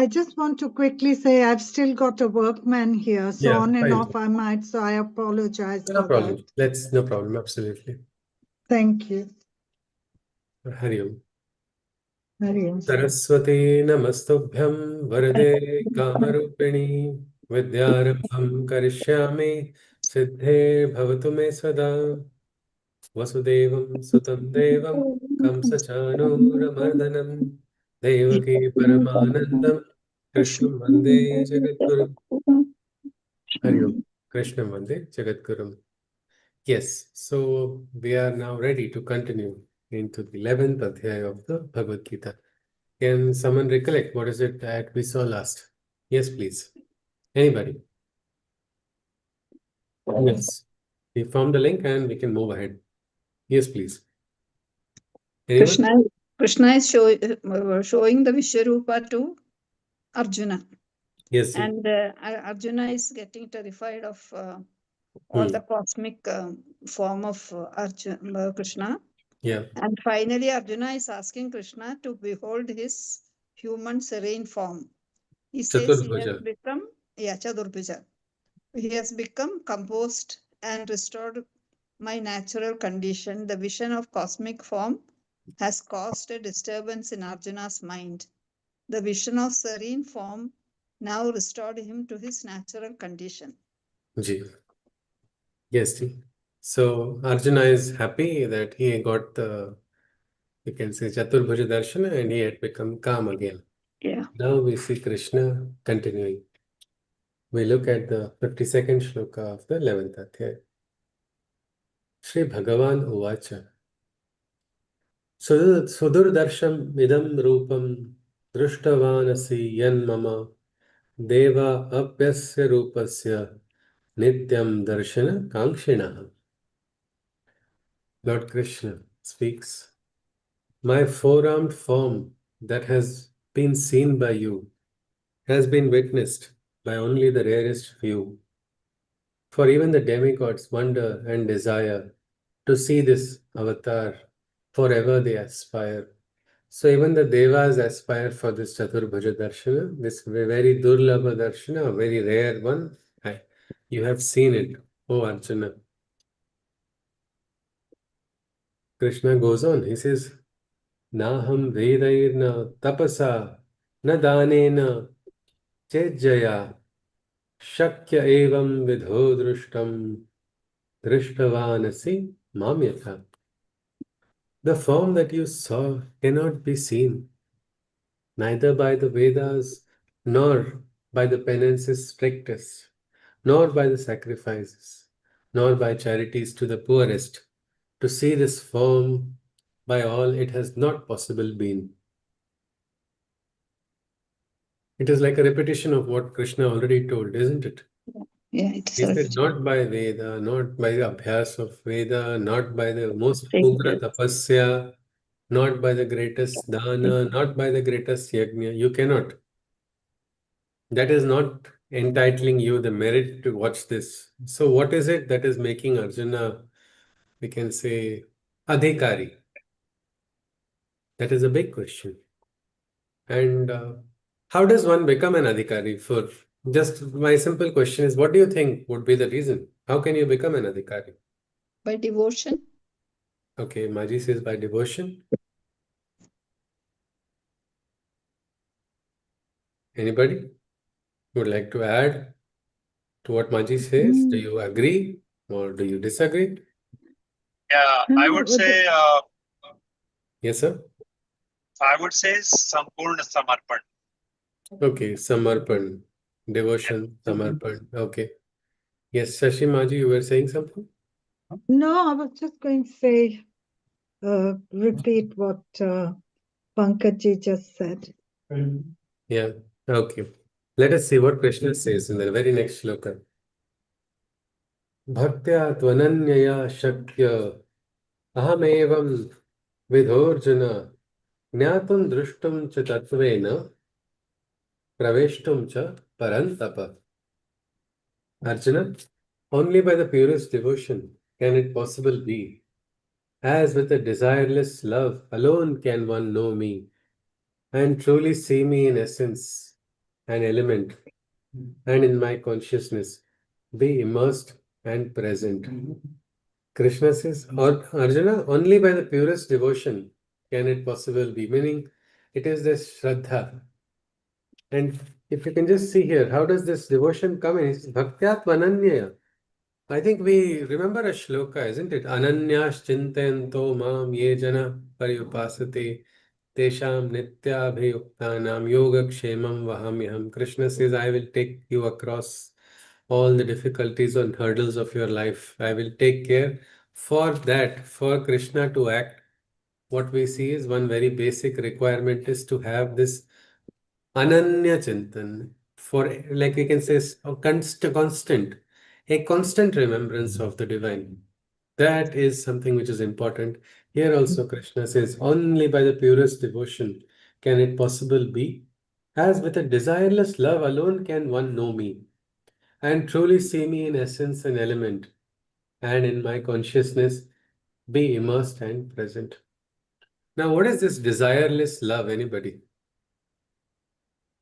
I just want to quickly say I've still got a workman here, so Yeah, on and fine. off I might, so I apologize No for problem. that. No problem. Absolutely. Thank you. Hari Om. Hari Om. Saraswati Namastubhyam Varade Kamarupini Vidyarambham Karishyami Siddhe Bhavatu Me Sada Vasudevam Sutam Devam Kamsachanuramardanam Devaki Paramanandam Krishnam Vande Jagadguru. Hari Om. Krishnam Vande Jagadguru. Yes, so we are now ready to continue into the 11th Adhyay of the Bhagavad Gita. Can someone recollect what is it that we saw last? Yes, please. Anybody? Yes. We found the link and we can move ahead. Yes, please. Anyone? Krishna is showing the Vishwarupa to Arjuna. Yes. And Arjuna is getting terrified of all the cosmic form of Krishna. Yeah. And finally, Arjuna is asking Krishna to behold his human serene form. He says he has become Chaturbuja. He has become composed and restored my natural condition. The vision of cosmic form has caused a disturbance in Arjuna's mind. The vision of serene form now restored him to his natural condition. Ji. Yes. So Arjuna is happy that he got the, you can say, Chaturbhuja Darshana and he had become calm again. Yeah. Now we see Krishna continuing. We look at the 52nd shloka of the 11th Adhyay. Shri Bhagavan Uvacha. Sudurdarsham idam rupam drushtavanasi yan mama deva apyasya rupasya nityam darshana kankshinaha. Lord Krishna speaks, my four-armed form that has been seen by you has been witnessed by only the rarest few. For even the demigods wonder and desire to see this avatar, forever they aspire. So even the devas aspire for this Chaturbhuja Darshana, this very Durlabha Darshana, a very rare one. You have seen it, O Arjuna. Krishna goes on, he says, Naham Vedairna Tapasa Na Danena Chejjaya Shakya Evam Vidho Drushtam Drishtavanasi Mamyatha. The form that you saw cannot be seen, neither by the Vedas, nor by the penances strictest, nor by the sacrifices, nor by charities to the poorest. To see this form, by all it has not possible been. It is like a repetition of what Krishna already told, isn't it? Yeah, it is. He said, not by Veda, not by the abhyas of Veda, not by the most ugra tapasya, not by the greatest dana, not by the greatest yajna. You cannot. That is not entitling you the merit to watch this. So what is it that is making Arjuna, we can say, adhikari? That is a big question. And how does one become an adhikari? For just my simple question is, what do you think would be the reason? How can you become an adhikari? By devotion. Okay, Maji says by devotion. Anybody would like to add to what Maji says? Do you agree or do you disagree? Yeah, I would say, yes, sir. I would say Sampurna Samarpan. Okay, Samarpan, devotion, Samarpan. Okay. Yes, Shashi Maji, you were saying something? No, I was just going to say, repeat what Pankaj just said. Yeah, okay. Let us see what Krishna says in the very next shloka. Bhaktya tvananyaya shakya ahamevam vidhorjuna jnatum drushtum cha tatvena praveshtum cha parantapa. Arjuna, only by the purest devotion can it possible be. As with a desireless love alone can one know me and truly see me in essence an element, and in my consciousness, be immersed and present. Krishna says, or Arjuna, only by the purest devotion can it possible be. Meaning, it is this Shraddha. And if you can just see here, how does this devotion come in? It's Bhaktyat Vananyaya. I think we remember a shloka, isn't it? Ananyas chintayanto mam ye jana paryupasate tesham nityabhayuktanam yogakshemam vahamyaham. Krishna says, I will take you across all the difficulties and hurdles of your life. I will take care. For that, for Krishna to act, what we see is one very basic requirement is to have this Ananya Chintan, for like we can say a constant remembrance of the divine. That is something which is important. Here also Krishna says, only by the purest devotion can it possible be, as with a desireless love alone can one know me, and truly see me in essence and element, and in my consciousness be immersed and present. Now, what is this desireless love, anybody?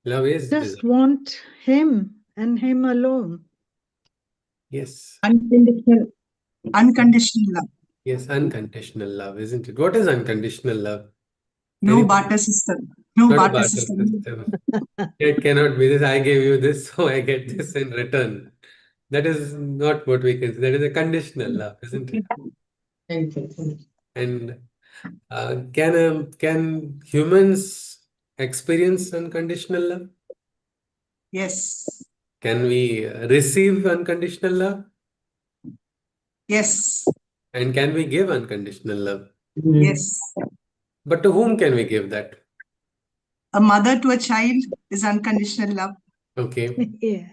Love is Just desire. want him and him alone. Yes. Unconditional love. Yes, unconditional love, isn't it? What is unconditional love? No Anybody? barter system. No Not a barter barter system. system. It cannot be this. I gave you this, so I get this in return. That is not what we can say. That is a conditional love, isn't it? And can humans experience unconditional love? Yes. Can we receive unconditional love? Yes. And can we give unconditional love? Yes. But to whom can we give that? A mother to a child is unconditional love. Okay. Yeah.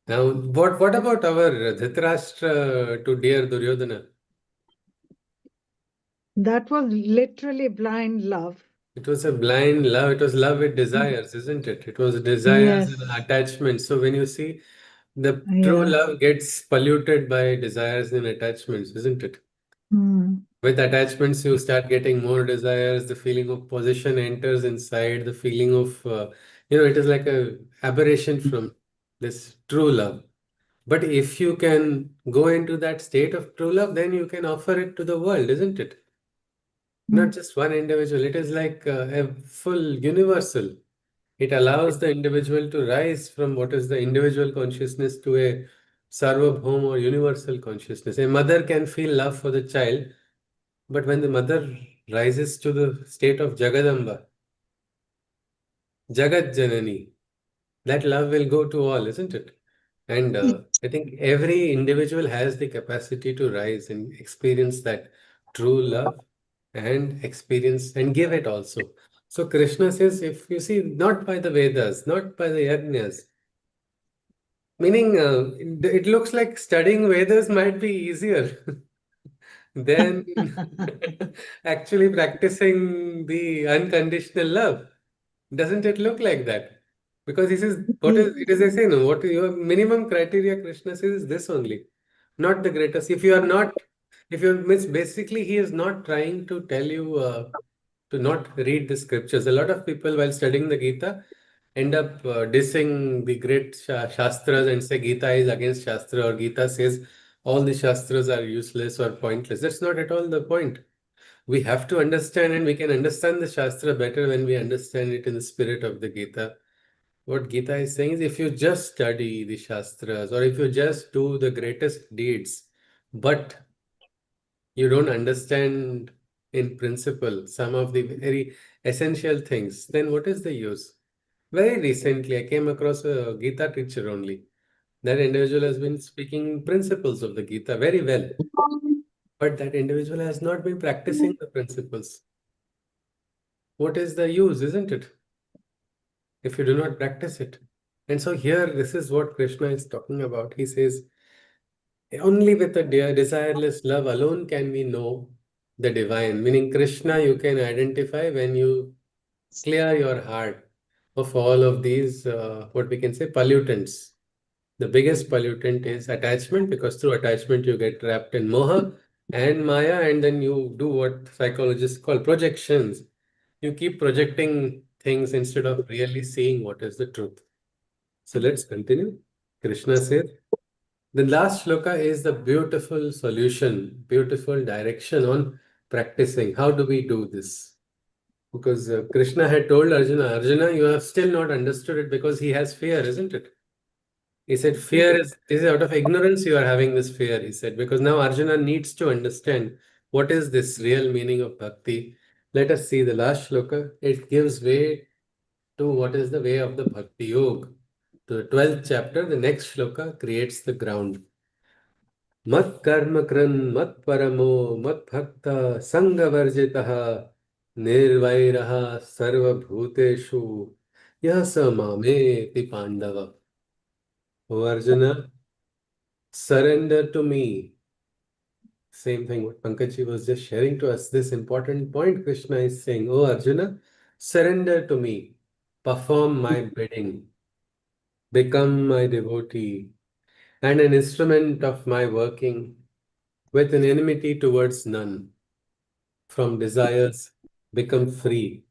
Now, what about our Dhritarashtra to dear Duryodhana? That was literally blind love. It was a blind love. It was love with desires, isn't it? It was desires Yes. and attachments. So when you see the true Yeah. love gets polluted by desires and attachments, isn't it? Mm. With attachments, you start getting more desires. The feeling of possession enters inside. The feeling of, it is like a aberration from this true love. But if you can go into that state of true love, then you can offer it to the world, isn't it? Not just one individual. It is like a full universal. It allows the individual to rise from what is the individual consciousness to a sarvabhaum or universal consciousness. A mother can feel love for the child, but when the mother rises to the state of Jagadamba, Jagat Janani, that love will go to all, isn't it? And I think every individual has the capacity to rise and experience that true love and experience and give it also. So Krishna says, if you see, not by the Vedas, not by the Yajnas, meaning it looks like studying Vedas might be easier than actually practicing the unconditional love. Doesn't it look like that? Because he says, what is it is I say, no, what your minimum criteria Krishna says is this only, not the greatest. If you are not, if you're means basically he is not trying to tell you to not read the scriptures. A lot of people while studying the Gita end up dissing the great Shastras and say Gita is against Shastra or Gita says all the Shastras are useless or pointless. That's not at all the point. We have to understand, and we can understand the Shastra better when we understand it in the spirit of the Gita. What Gita is saying is if you just study the Shastras or if you just do the greatest deeds, but you don't understand in principle some of the very essential things, then what is the use? Very recently, I came across a Gita teacher only. That individual has been speaking principles of the Gita very well, but that individual has not been practicing the principles. What is the use, isn't it? If you do not practice it. And so here, this is what Krishna is talking about. He says, only with a desireless love alone can we know the divine. Meaning, Krishna, you can identify when you clear your heart of all of these, what we can say, pollutants. The biggest pollutant is attachment, because through attachment you get trapped in moha and maya, and then you do what psychologists call projections. You keep projecting things instead of really seeing what is the truth. So let's continue. Krishna says, the last shloka is the beautiful solution, beautiful direction on practicing. How do we do this? Because Krishna had told Arjuna, Arjuna, you have still not understood it because he has fear, isn't it? He said, fear is out of ignorance you are having this fear, he said, because now Arjuna needs to understand what is this real meaning of bhakti. Let us see the last shloka. It gives way to what is the way of the bhakti yoga. To the 12th chapter, the next shloka creates the ground. Mat karma kran, mat paramo, mat bhakta, sangha varjitaha, nirvairaha sarva bhuteshu, yasa mameti pandava. O Arjuna, surrender to me. Same thing what Pankaj was just sharing to us. This important point Krishna is saying, oh Arjuna, surrender to me. Perform my bidding. Become my devotee and an instrument of my working with an enmity towards none. From desires, become free.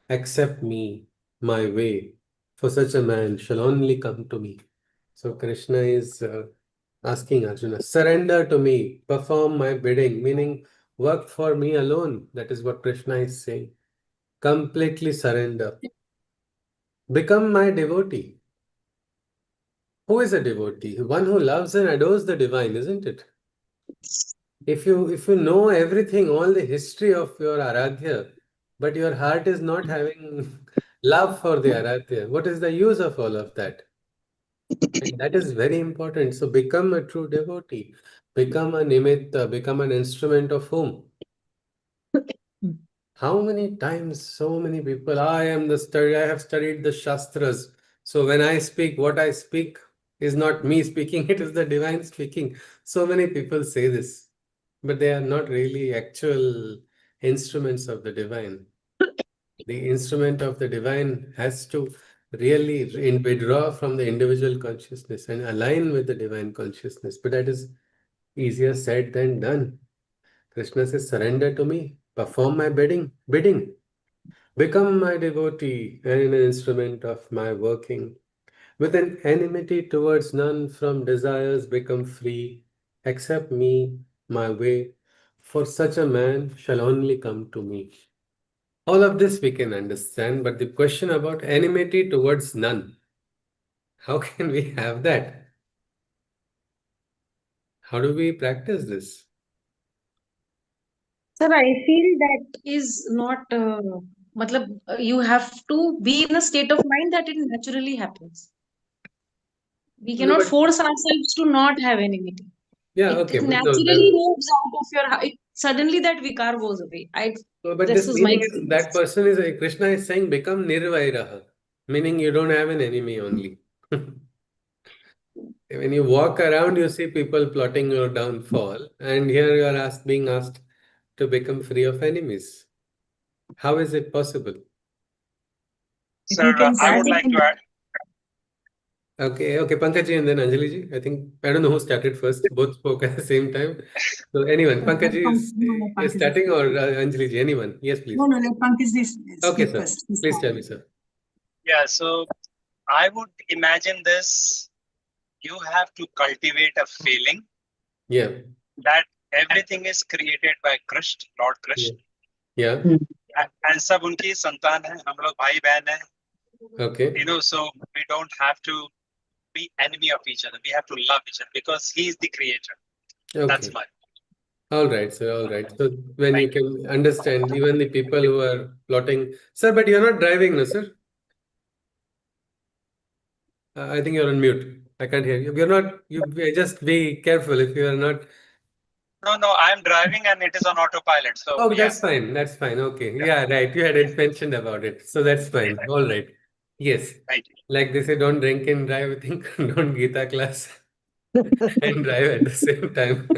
Accept me, my way. For such a man shall only come to me. So Krishna is asking Arjuna, surrender to me, perform my bidding, meaning work for me alone. That is what Krishna is saying. Completely surrender. Become my devotee. Who is a devotee? One who loves and adores the divine, isn't it? If you know everything, all the history of your Aradhya, but your heart is not having love for the Aradhya, what is the use of all of that? And that is very important. So become a true devotee. Become a nimitta, become an instrument of whom? How many times so many people, I have studied the Shastras. So when I speak, what I speak is not me speaking, it is the divine speaking. So many people say this, but they are not really actual instruments of the divine. The instrument of the divine has to really withdraw from the individual consciousness and align with the divine consciousness. But that is easier said than done. Krishna says, surrender to me, perform my bidding, become my devotee and an instrument of my working. With an enmity towards none, from desires become free. Accept me, my way, for such a man shall only come to me. All of this we can understand, but the question about enmity towards none, how can we have that? How do we practice this? Sir, I feel that is not, you have to be in a state of mind that it naturally happens. We No, cannot but force ourselves to not have enmity. yeah, It okay, but no, naturally then, moves out of your heart. Suddenly that vikar goes away. but This this is my meaning is that experience. person is Krishna is saying become nirvairaha, meaning you don't have an enemy only. When you walk around, you see people plotting your downfall, and here you are being asked to become free of enemies. How is it possible? If Sir, you can I say would like to something. add. Okay, Pankaj ji and then Anjali ji. I think I don't know who started first. Both spoke at the same time. So anyone, Pankaj ji No, let is Pankaj starting or speak. Anjali ji? Anyone? Yes, please. No, let Pankaj Okay, speak sir. first. He's Please tell me, starting. sir. Yeah, so I would imagine this. You have to cultivate a feeling Yeah, that everything is created by Krishna, Lord yeah, Krishna, yeah. and सब उनकी संतान है, हम लोग भाई बहन हैं. Okay, So we don't have to be enemy of each other. We have to love each other because He is the creator. That's okay. my. All right, sir. All right. So when you Thank you. can understand, even the people who are plotting, sir, but you're not driving, no, sir. I think you're on mute. I can't hear you. You're not. Just be careful if you are not. No, I'm driving and it is on autopilot. So Oh, that's yes, fine. That's fine. Okay. yeah, Yeah, right. You hadn't mentioned about it. So that's fine. All right. Yes. thank you. Like they say, don't drink and drive. I think don't Gita class and drive at the same time.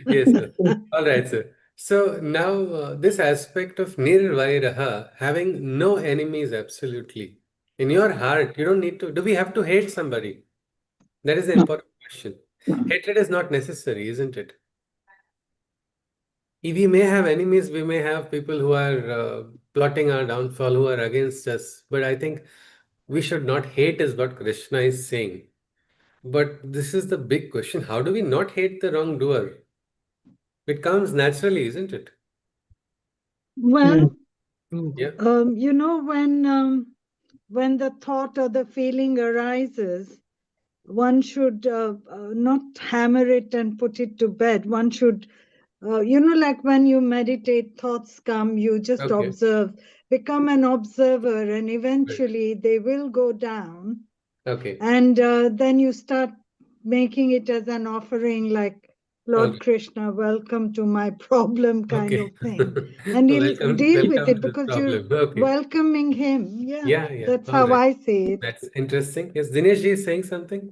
Yes, sir. All right, sir. So now this aspect of nirvairaha, having no enemies absolutely. In your heart, you don't need to. Do we have to hate somebody? That is the important question. Hatred is not necessary, isn't it? We may have enemies, we may have people who are plotting our downfall, who are against us. But I think we should not hate is what Krishna is saying. But this is the big question. How do we not hate the wrongdoer? It comes naturally, isn't it? Well, Yeah. When the thought or the feeling arises, one should not hammer it and put it to bed. One should, like when you meditate, thoughts come, you just Okay. observe, become an observer, and eventually they will go down. Okay. And then you start making it as an offering, like, Lord Okay. Krishna, welcome to my problem kind Okay. of thing. And he'll deal with Welcome it to the because you're problem. Okay. welcoming him. Yeah, yeah. That's All how right. I see it. That's interesting. Yes, Dinesh ji is saying something.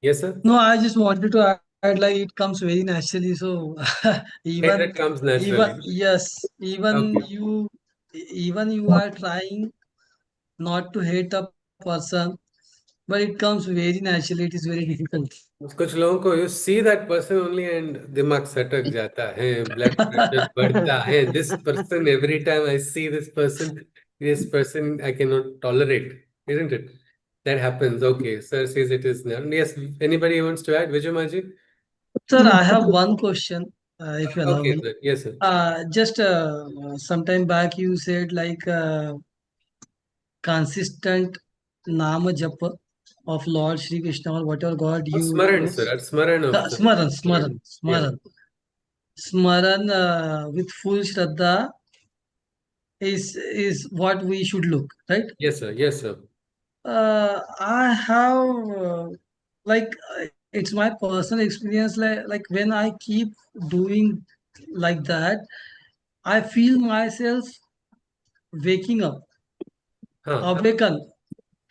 Yes, sir. No, I just wanted to add, like, it comes very naturally. So Hatred comes naturally. even Okay. you are trying not to hate a person, but it comes very naturally. It is very difficult. कुछ लोगों को you see that person only and दिमाग सटक जाता है, blood pressure बढ़ता है. This person, every time I see this person I cannot tolerate, isn't it? That happens. Okay, sir says it is now. Yes, anybody wants to add? Vijayaji? Sir, I have one question, if you allow Okay, me. sir. Yes, sir. Just some time back, you said, like, consistent nama japa of Lord Shri Krishna or whatever God you Smaran, sir. Smaran of the yeah. Smaran with full Shraddha is what we should look, right? Yes, sir. Yes, sir. I have like it's my personal experience, like when I keep doing like that, I feel myself waking up, Huh. awaken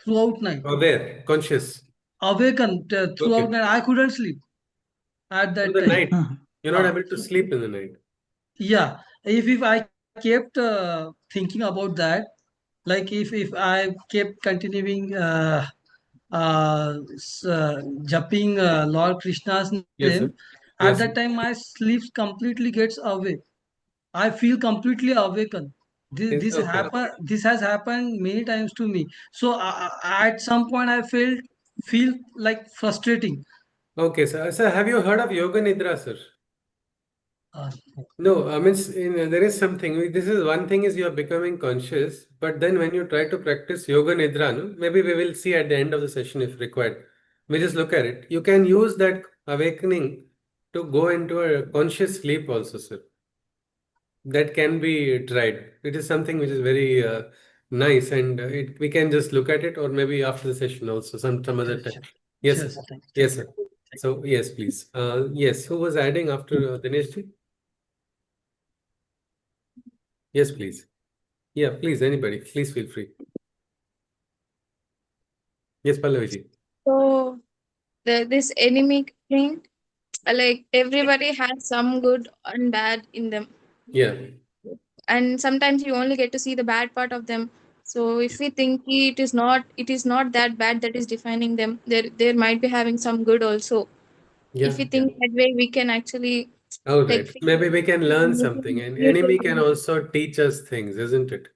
throughout night, Aware, conscious. awaken throughout Okay. night. I couldn't sleep at Through that the time. night. You're not able to sleep in the night. Yeah, if I kept thinking about that, like if I kept continuing jumping Lord Krishna's Yes, sir. name, at Yes, sir. that time my sleep completely gets away. I feel completely awakened. Okay. This has happened many times to me. So at some point I feel like frustrating. Okay, sir. Sir, have you heard of Yoga Nidra, sir? Uh, No, I mean, there is something. This is one thing is you are becoming conscious, but then when you try to practice Yoga Nidra, no, maybe we will see at the end of the session if required. We just look at it. You can use that awakening to go into a conscious sleep also, sir. That can be tried. It is something which is very nice, and we can just look at it, or maybe after the session also, some other time. Yes, sure, sir. sir. Thank Yes, sir. So yes, please. Yes, who was adding after Dinesh ji? Yes, please. Yeah, please, anybody, please feel free. Yes, Pallavi ji. So this enemy thing, like everybody has some good and bad in them, Yeah, and sometimes you only get to see the bad part of them. So if we think it is not that bad that is defining them, there might be having some good also. yeah, If we yeah. think that way, we can actually All like right. Maybe we can learn something, and enemy can also teach us things, isn't it?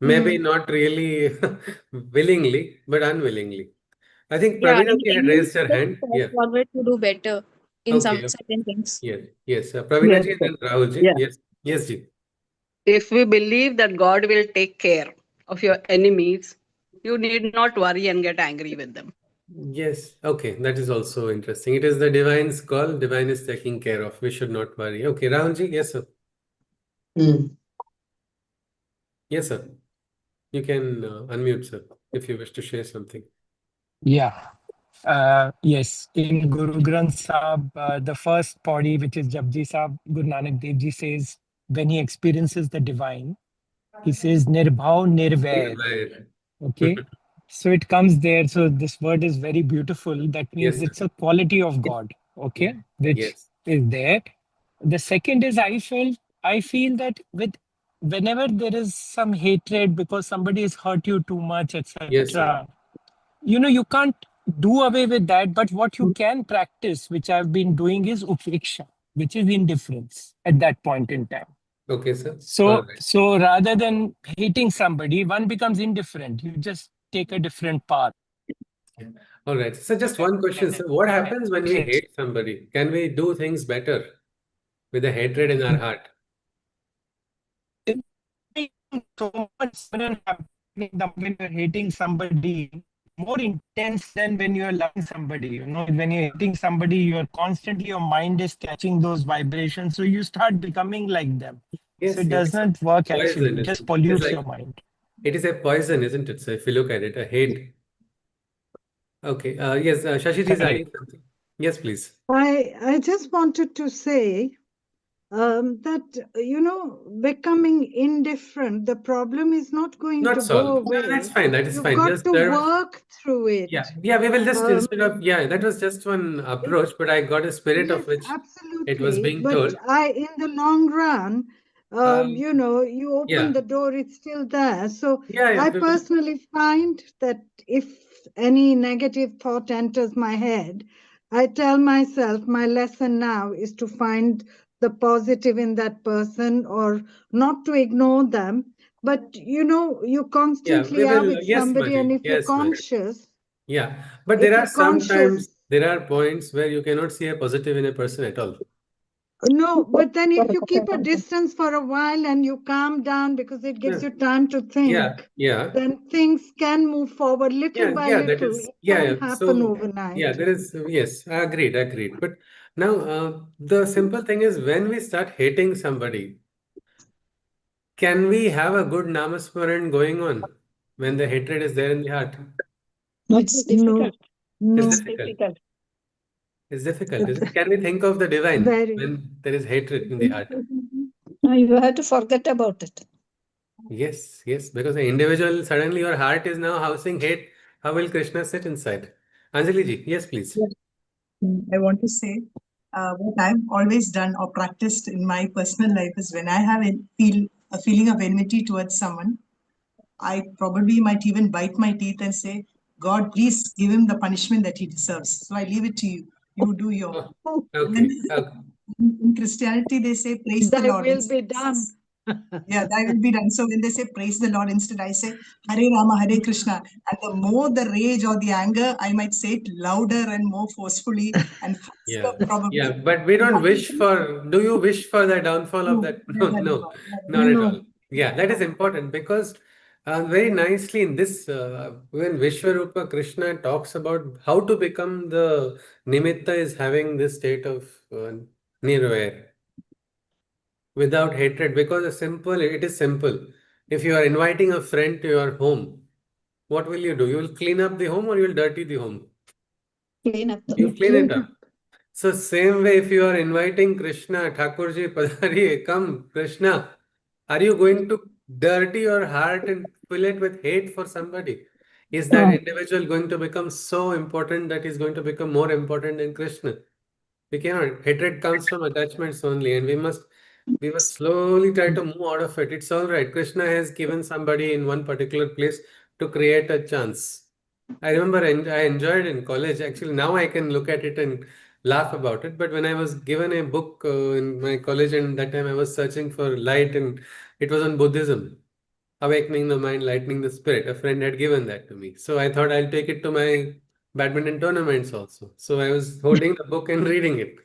Maybe not really willingly, but unwillingly. I think Yeah, Pravina and ji had enemies raised her push hand. us Yeah. forward to do better in Okay. some certain things. Yes. Yes. Pravina Yes, ji and sir. then Rahul ji. Yeah. Yes. Yes, ji. If we believe that God will take care of your enemies, you need not worry and get angry with them. Yes. Okay. That is also interesting. It is the divine's call. Divine is taking care of. We should not worry. Okay. Rahul ji. Yes, sir. Yes, sir. You can unmute, sir, if you wish to share something. Yeah. Yes, in Guru Granth Sahib, the first pauri, which is Japji Sahib, Guru Nanak Dev Ji says, when he experiences the divine, he says, Nirbhav Nirvair. Right. Okay. So it comes there. So this word is very beautiful. That Yes, means sir. it's a quality of God. Okay. Yeah. Which Yes. is there. The second is I feel that whenever there is some hatred because somebody has hurt you too much, Yes, sir. etc. You can't do away with that, but what you can practice, which I've been doing, is upeksha, which is indifference at that point in time. Okay, sir. All So right. so rather than hating somebody, one becomes indifferent. You just take a different path. All right. So just one question. So what happens when we hate somebody? Can we do things better with the hatred in our heart? So much sudden happening when you're hating somebody, more intense than when you're loving somebody. You know, when you're hating somebody, you're constantly, your mind is catching those vibrations. So you start becoming like them. Yes, So it does it's not work poison, actually. It isn't just it? It's pollutes like your mind. it is a poison, isn't it? So if you look at it, a hate. Okay. Yes, Shashi ji is adding Correct. something. Yes, please. I just wanted to say that, becoming indifferent, the problem is not going Not to go solved. No, that's away. fine. That is You've fine. got Just to there. work through it. Yeah. We will just Um, instead of that was just one approach, but I got a spirit Yes, of which it was absolutely. being But told. in the long run, Um, you yeah. open the door, it's still there. So Yeah. I We will. personally find that if any negative thought enters my head, I tell myself my lesson now is to find the positive in that person or not to ignore them. But you Yeah. constantly We are will. with Yes, somebody, and Maji. if you're Yes, Maji. conscious, Yeah. But if there are you're conscious. sometimes there are points where you cannot see a positive in a person at all. No, but then if you keep a distance for a while and you calm down because it gives Yeah. you time to think, Yeah. then things can move forward little by That little. is, It can't happen So, overnight. there is, yes, agreed. But now, the simple thing is when we start hating somebody, can we have a good namasmaran going on when the hatred is there in the heart? No, it's No, difficult. It's no, difficult. It's difficult. Can we think of the divine very. when there is hatred in the heart? No, you have to forget about it. Yes, because the individual, suddenly your heart is now housing hate. How will Krishna sit inside? Anjali ji, yes, please. Yes. I want to say what I've always done or practiced in my personal life is when I have a feeling of enmity towards someone, I probably might even bite my teeth and say, God, please give him the punishment that he deserves. So I leave it to you. You do your. Oh, And then okay. in Christianity, they say, praise the Thy Lord. will be done. Yeah, that will be done. So when they say praise the Lord, instead I say Hare Rama, Hare Krishna. And the more the rage or the anger, I might say it louder and more forcefully and faster probably. But we don't wish for, do you wish for the downfall of No, that? No, never, no, never, never. not at all. No. Yeah, that is important because very nicely in this, when Vishwarupa Krishna talks about how to become the nimitta is having this state of nirvair without hatred because it is simple. If you are inviting a friend to your home, what will you do? You will clean up the home or you will dirty the home? Clean up the You home. clean it up. So same way, if you are inviting Krishna, Thakurji, Padari, come, Krishna, are you going to dirty your heart and fill it with hate for somebody? Is that individual going to become so important that he's going to become more important than Krishna? We cannot. Hatred comes from attachments only, and we must slowly try to move out of it. It's all right. Krishna has given somebody in one particular place to create a chance. I remember I enjoyed in college. Actually, now I can look at it and laugh about it. But when I was given a book in my college, and that time I was searching for light, and it was on Buddhism, awakening the mind, lightening the spirit. A friend had given that to me, so I thought I'll take it to my badminton tournaments also. So I was holding the book and reading it.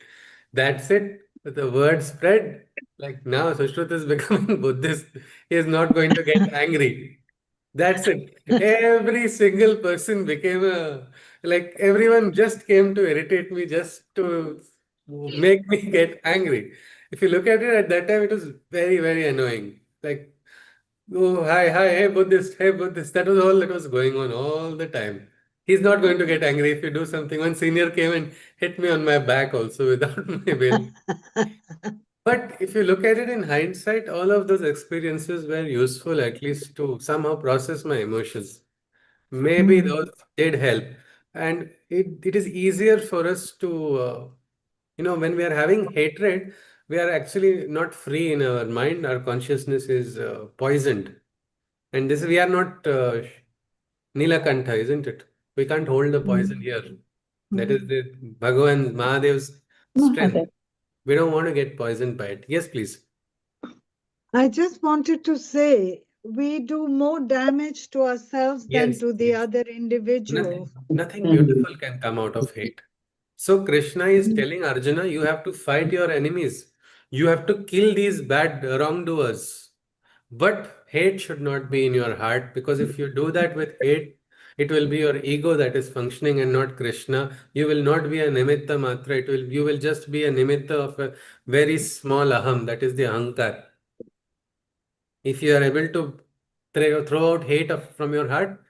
That's it. The word spread. Like now, Sushruta is becoming Buddhist. He is not going to get angry. That's it. Every single person became like everyone just came to irritate me, just to make me get angry. If you look at it at that time, it was very, very annoying. Like, oh, hi, hey, Buddhist. That was all that was going on all the time. He's not going to get angry if you do something. One senior came and hit me on my back also without my will. But if you look at it in hindsight, all of those experiences were useful at least to somehow process my emotions. Maybe those did help. And it is easier for us to, when we are having hatred, we are actually not free in our mind. Our consciousness is poisoned. And this we are not Nilakantha, isn't it? We can't hold the poison here. That is the Bhagavan Mahadev's strength. Mahadev. We don't want to get poisoned by it. Yes, please. I just wanted to say we do more damage to ourselves than Yes, to the yes. other individual. Nothing beautiful can come out of hate. So Krishna is telling Arjuna, you have to fight your enemies. You have to kill these bad wrongdoers. But hate should not be in your heart, because if you do that with hate, it will be your ego that is functioning and not Krishna. You will not be a nimitta matra. You will just be a nimitta of a very small aham, that is the ahankar. If you are able to throw out hate from your heart,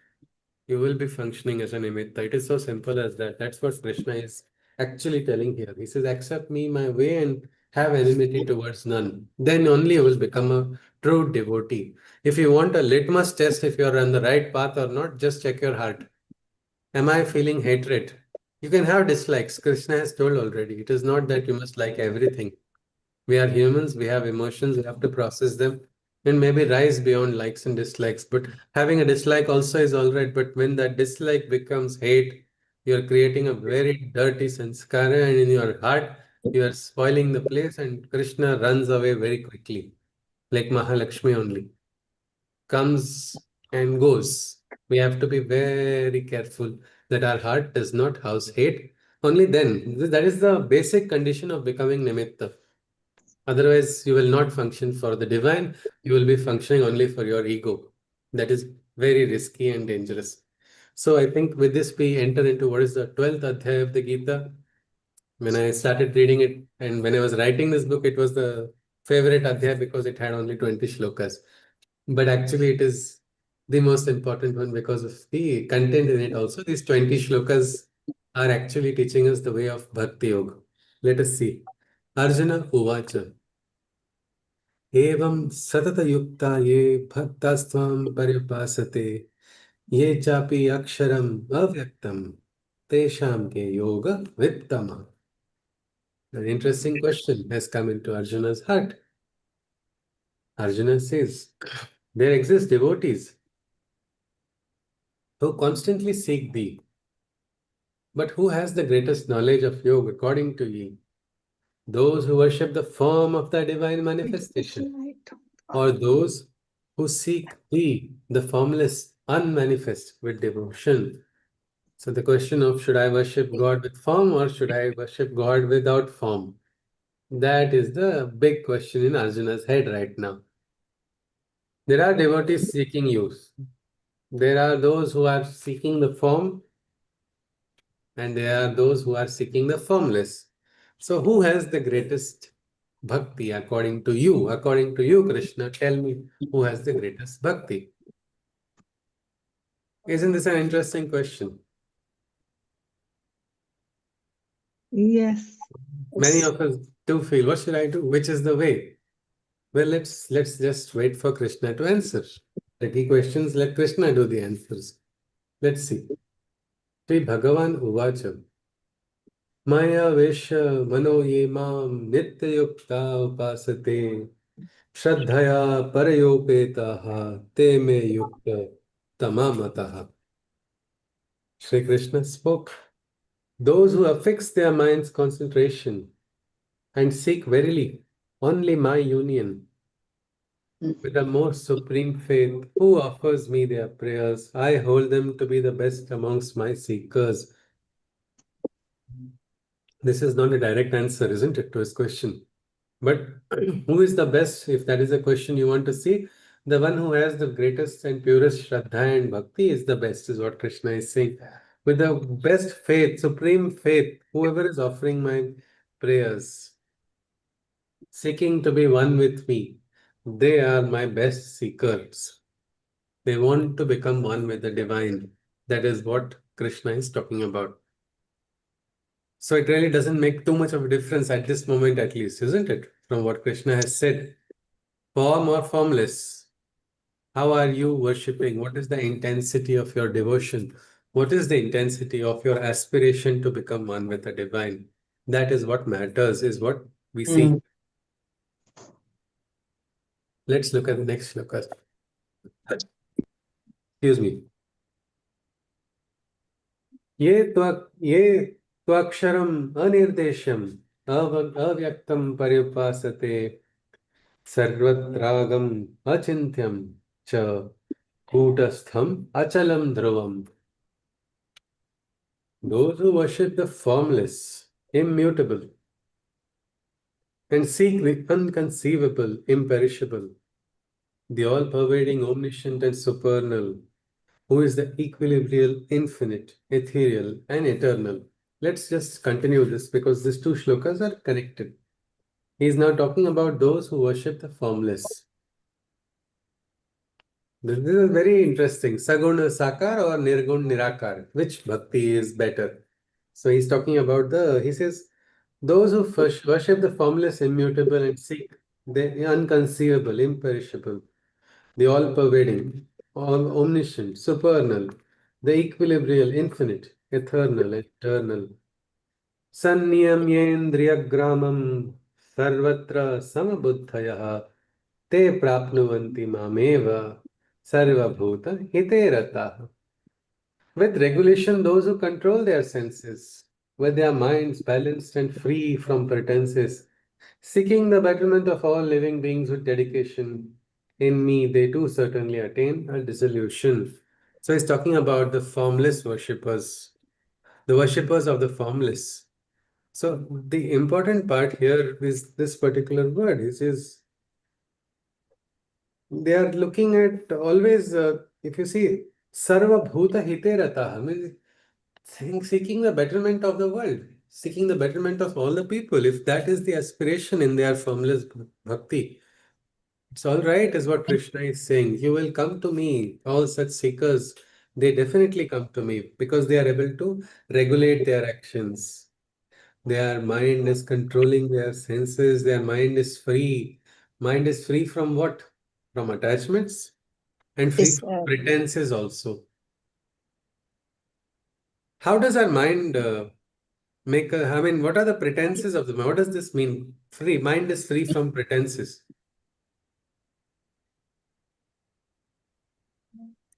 you will be functioning as a nimitta. It is so simple as that. That's what Krishna is actually telling here. He says, accept me, my way, and have enmity towards none. Then only you will become a true devotee. If you want a litmus test if you are on the right path or not, just check your heart. Am I feeling hatred? You can have dislikes. Krishna has told already. It is not that you must like everything. We are humans, we have emotions, we have to process them and maybe rise beyond likes and dislikes. But having a dislike also is all right. But when that dislike becomes hate, you're creating a very dirty sanskara, and in your heart, you are spoiling the place, and Krishna runs away very quickly, like Mahalakshmi only. Comes and goes. We have to be very careful that our heart does not house hate. Only then, that is the basic condition of becoming nimitta. Otherwise, you will not function for the divine. You will be functioning only for your ego. That is very risky and dangerous. So I think with this, we enter into what is the 12th Adhyay of the Gita. When I started reading it and when I was writing this book, it was the favorite Adhyay because it had only 20 shlokas. But actually, it is the most important one because of the content in it also. These 20 shlokas are actually teaching us the way of Bhakti Yoga. Let us see. Arjuna Uvacha. एवं सततयुक्ता ये भक्तास्त्वां पर्युपासते ये चापि अक्षरम् अव्यक्तं तेषां के योग वित्तम. An interesting question has come into Arjuna's heart. Arjuna says, there exist devotees who constantly seek thee, but who has the greatest knowledge of yoga according to ye? Those who worship the form of the divine manifestation, or those who seek thee, the formless, unmanifest, with devotion. So the question of should I worship God with form or should I worship God without form? That is the big question in Arjuna's head right now. There are devotees seeking you. There are those who are seeking the form, and there are those who are seeking the formless. So who has the greatest bhakti according to you? According to you, Krishna, tell me who has the greatest bhakti? Isn't this an interesting question? Yes. Many of us do feel, what should I do? Which is the way? Well, let's just wait for Krishna to answer. Tricky questions, let Krishna do the answers. Let's see. Sri Bhagavan Uvacha. Maya Vesha Mano Ye Mam Nityayukta Upasate Shraddhaya Parayopetaha Te Me Yukta Tamamataha. Sri Krishna spoke. Those who affix their mind's concentration and seek verily only my union with the most supreme faith, who offers me their prayers, I hold them to be the best amongst my seekers. This is not a direct answer, isn't it, to his question? But who is the best, if that is a question you want to see? The one who has the greatest and purest Shraddha and Bhakti is the best, is what Krishna is saying. With the best faith, supreme faith, whoever is offering my prayers, seeking to be one with me, they are my best seekers. They want to become one with the divine. That is what Krishna is talking about. So it really doesn't make too much of a difference at this moment, at least, isn't it? From what Krishna has said. Form or formless? How are you worshipping? What is the intensity of your devotion? What is the intensity of your aspiration to become one with the divine? That is what matters, is what we see. Let's look at the next shloka. Excuse me. ये त्वक्षरम् अनिर्देशम् अव्यक्तं पर्युपासते सर्वत्रागम् अचिन्त्यम् cha kutastham achalam dhruvam. Those who worship the formless, immutable, and seek the unconceivable, imperishable, the all-pervading, omniscient, and supernal, who is the equilibrial, infinite, ethereal, and eternal. Let's just continue this because these two shlokas are connected. He is now talking about those who worship the formless. This is very interesting. Saguna Sakar or Nirgun Nirakar? Which bhakti is better? So he's talking about he says, those who first worship the formless, immutable, and seek the unconceivable, imperishable, the all-pervading, all omniscient, supernal, the equilibrial, infinite, eternal, eternal. Sanniyamyendriyagramam sarvatra samabuddhayah te prapnuvanti mameva sarvabhuta hite ratah. With regulation, those who control their senses, with their minds balanced and free from pretenses, seeking the betterment of all living beings with dedication, in me they too certainly attain a dissolution. So he's talking about the formless worshippers, the worshippers of the formless. So the important part here is this particular word. He says they are looking at always, if you see, Sarva Bhuta Hite Rataha, means seeking the betterment of the world, seeking the betterment of all the people. If that is the aspiration in their formless bhakti, it's all right, is what Krishna is saying. You will come to me, all such seekers, they definitely come to me because they are able to regulate their actions. Their mind is controlling their senses, their mind is free. Mind is free from what? From attachments and free Yes, from pretenses also. How does our mind what are the pretenses of the mind? What does this mean? Free. Mind is free from pretenses.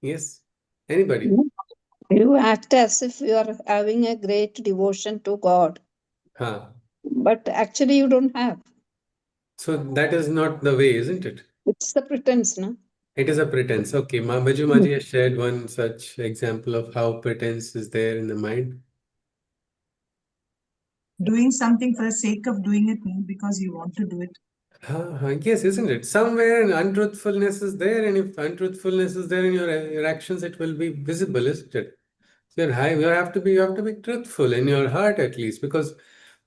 Yes? Anybody? you act as if you are having a great devotion to God, Huh. but actually you don't have. So that is not the way, isn't it? It's the pretense, no? It is a pretense. Okay, Baju Maji has shared one such example of how pretense is there in the mind. Doing something for the sake of doing it, not because you want to do it. Yes, isn't it? Somewhere untruthfulness is there, and if untruthfulness is there in your actions, it will be visible, isn't it? So you have to be truthful in your heart at least, because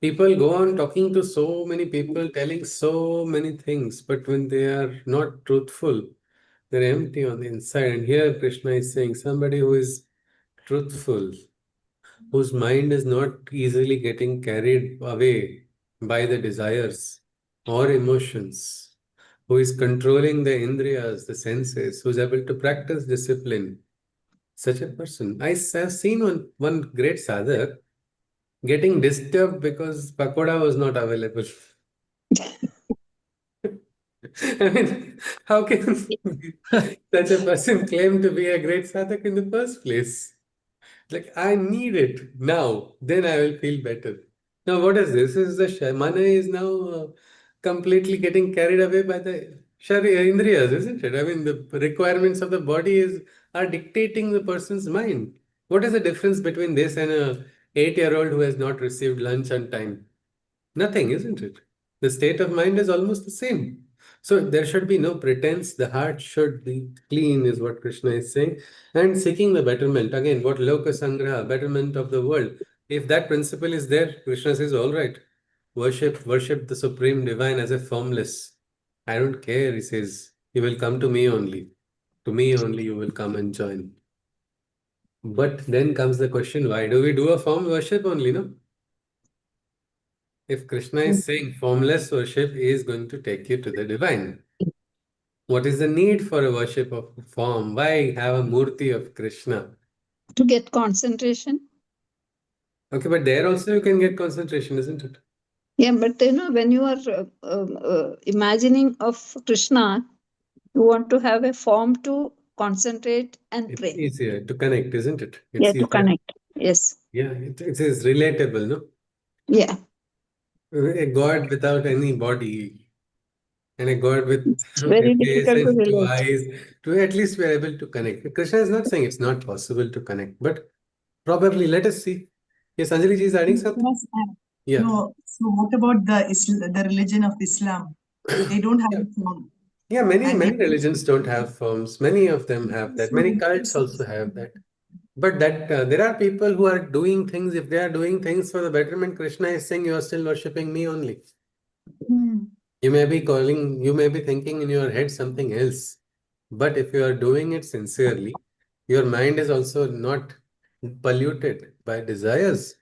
people go on talking to so many people, telling so many things, but when they are not truthful, they're empty on the inside. And here Krishna is saying somebody who is truthful, whose mind is not easily getting carried away by the desires or emotions, who is controlling the indriyas, the senses, who is able to practice discipline. Such a person. I have seen one great sadhak getting disturbed because pakoda was not available. I mean, how can such a person claim to be a great sadhak in the first place? Like, I need it now, then I will feel better. Now, what is this? Is the mana is now completely getting carried away by the indriyas, isn't it? I mean, the requirements of the body are dictating the person's mind. What is the difference between this and a 8-year-old who has not received lunch on time? Nothing, isn't it? The state of mind is almost the same. So there should be no pretense. The heart should be clean, is what Krishna is saying. And seeking the betterment. Again, what Loka Sangraha, betterment of the world. If that principle is there, Krishna says, all right, worship the Supreme Divine as a formless. I don't care, he says. You will come to me only. To me only you will come and join. But then comes the question, why do we do a form worship only, no? If Krishna is saying formless worship is going to take you to the divine, what is the need for a worship of form? Why have a murti of Krishna? To get concentration. Okay, but there also you can get concentration, isn't it? Yeah, but when you are imagining of Krishna, you want to have a form to concentrate and It's pray. easier to connect, isn't it? Yeah, It's to easier. connect. Yes. Yeah, it is relatable, no? Yeah. A God without any body. and a God with It's a very face difficult to and two relate. eyes, to at least we're able to connect. Krishna is not saying it's not possible to connect, but probably let us see. Yes, Anjali ji is adding something. Yes, Yeah. no, so what about the religion of Islam? They don't have Yeah. a form. Yeah, many And they religions don't have forms. Many of them have that. Many cults also have that. But that there are people who are doing things. If they are doing things for the betterment, Krishna is saying you are still worshipping me only. You may be you may be thinking in your head something else. But if you are doing it sincerely, your mind is also not polluted by desires.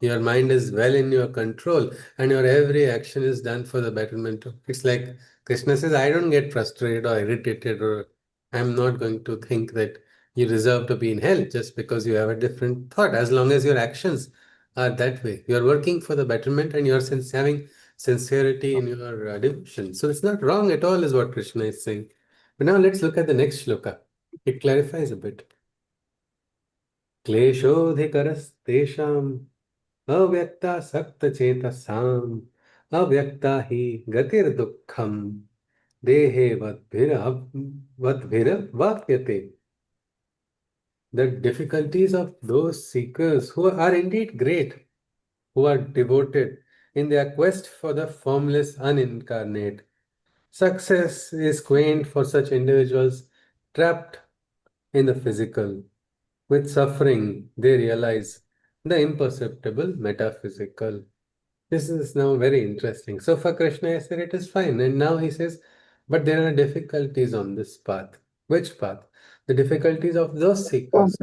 Your mind is well in your control, and your every action is done for the betterment of. It's like Krishna says, I don't get frustrated or irritated, or I'm not going to think that you deserve to be in hell just because you have a different thought. As long as your actions are that way, you're working for the betterment and you're having sincerity in your devotion. So it's not wrong at all, is what Krishna is saying. But now let's look at the next shloka. It clarifies a bit. Kleshodhikarastesham avyakta sakta chetasam avyakta hi gatir dukkham dehe vadbhira vapyate. The difficulties of those seekers who are indeed great, who are devoted in their quest for the formless unincarnate. Success is quaint for such individuals trapped in the physical. With suffering, they realize the imperceptible metaphysical. This is now very interesting. So for Krishna, I said it is fine. And now he says, but there are difficulties on this path. Which path? The difficulties of those seekers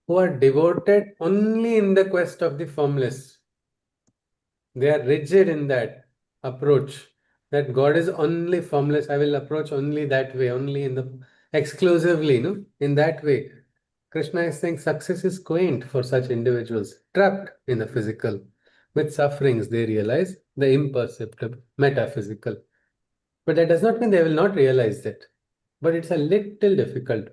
who are devoted only in the quest of the formless. They are rigid in that approach that God is only formless. I will approach only that way, only in the exclusively, no, in that way. Krishna is saying success is quaint for such individuals trapped in the physical. With sufferings, they realize the imperceptible, metaphysical. But that does not mean they will not realize that. But it's a little difficult.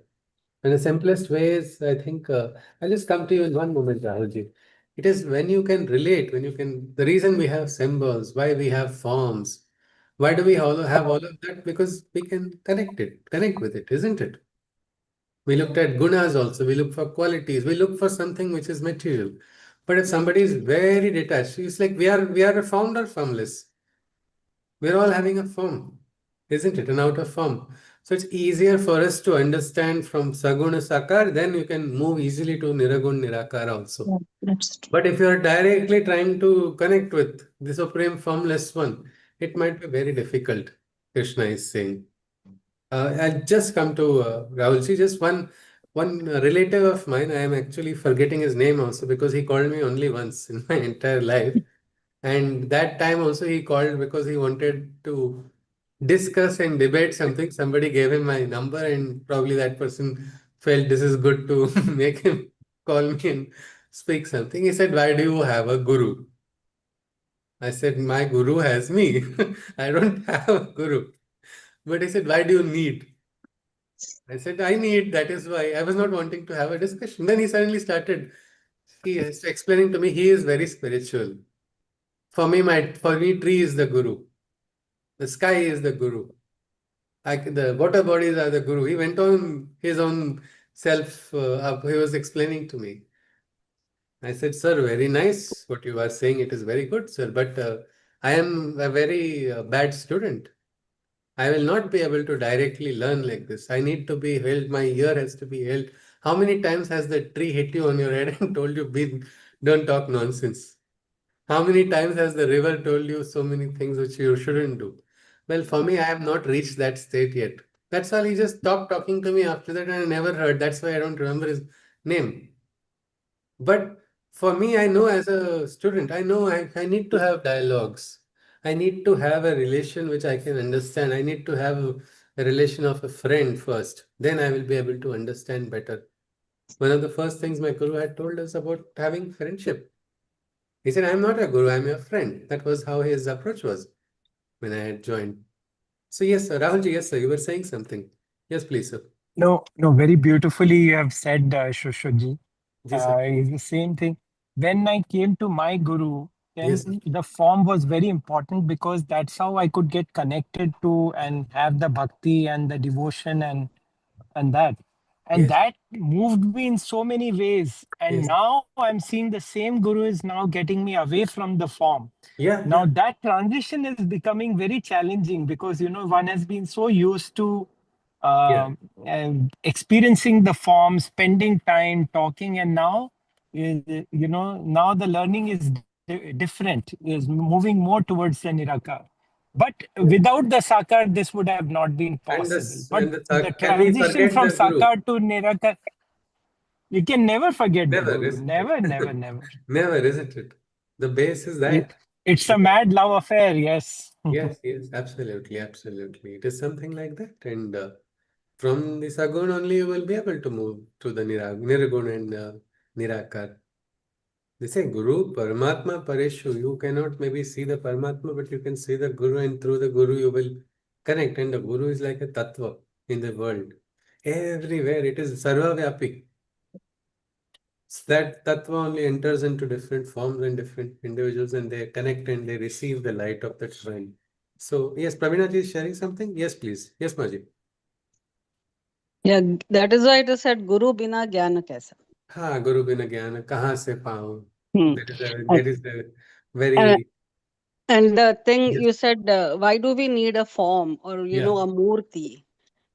And the simplest way is, I think, I'll just come to you in one moment, Rahulji. It is when you can relate, when you can, the reason we have symbols, why we have forms, why do we all have all of that? Because we can connect with it, isn't it? We looked at gunas also, we look for qualities, we look for something which is material. But if somebody is very detached, it's like we are a formed or formless. We're all having a form, isn't it? An outer form. So it's easier for us to understand from Saguna Sakar, then you can move easily to Niragun Nirakara also. That's true. But if you are directly trying to connect with the Supreme Formless One, it might be very difficult, Krishna is saying. I'll just come to Rahulji. Just one relative of mine. I am actually forgetting his name also because he called me only once in my entire life. And that time also he called because he wanted to discuss and debate something. Somebody gave him my number, and probably that person felt this is good to make him call me and speak something. He said, why do you have a guru? I said, my guru has me. I don't have a guru. But he said, why do you need? I said, I need, that is why. I was not wanting to have a discussion. Then he suddenly started, he is explaining to me, he is very spiritual. For me, tree is the guru. The sky is the guru. The water bodies are the guru. He went on his own self up. He was explaining to me. I said, sir, very nice what you are saying. It is very good, sir. But I am a very bad student. I will not be able to directly learn like this. I need to be held. My ear has to be held. How many times has the tree hit you on your head and told you, don't talk nonsense? How many times has the river told you so many things which you shouldn't do? Well, for me, I have not reached that state yet. That's all. He just stopped talking to me after that, and I never heard. That's why I don't remember his name. But for me, I know as a student, I know I need to have dialogues. I need to have a relation which I can understand. I need to have a relation of a friend first. Then I will be able to understand better. One of the first things my guru had told us about having friendship. He said, I'm not a guru, I'm your friend. That was how his approach was when I had joined. So yes, sir. Rahulji, yes, sir. You were saying something. Yes, please, sir. No, very beautifully you have said, Shushji. Ji, sir. It's the same thing. When I came to my guru, then Yes. the form was very important, because that's how I could get connected to and have the bhakti and the devotion and that. And Yes. that moved me in so many ways. And Yes. now I'm seeing the same guru is now getting me away from the form. Yeah. Now Yeah. that transition is becoming very challenging, because one has been so used to Yeah. experiencing the form, spending time talking, and now now the learning is different, is moving more towards the nirakar. But without the sakar, this would have not been And possible. this But and the can we transition forget from the guru? sakar to nirakar, you can never forget the Never, guru. isn't it? Never, never, never. Never, isn't it? The base is It, that. it's a mad love affair, yes. Yes, yes, absolutely, absolutely. It is something like that. And from the Sagun only you will be able to move to the Nirgun and Nirakar. They say Guru, Paramatma, Pareshu. You cannot maybe see the Paramatma, but you can see the Guru, and through the Guru you will connect. And the Guru is like a Tattva in the world. Everywhere it is Sarva Vyapi. That tattva only enters into different forms and different individuals, and they connect and they receive the light of that shrine. So, yes, Pravina ji is sharing something? Yes, please. Yes, Maji. Yeah, that is why it is said Guru Bina Jnana Kaisa. Ha, Guru Bina Jnana, kahan se paun? Hmm. That is a And, very, and the thing yes, you said, why do we need a form or, yeah, a murti?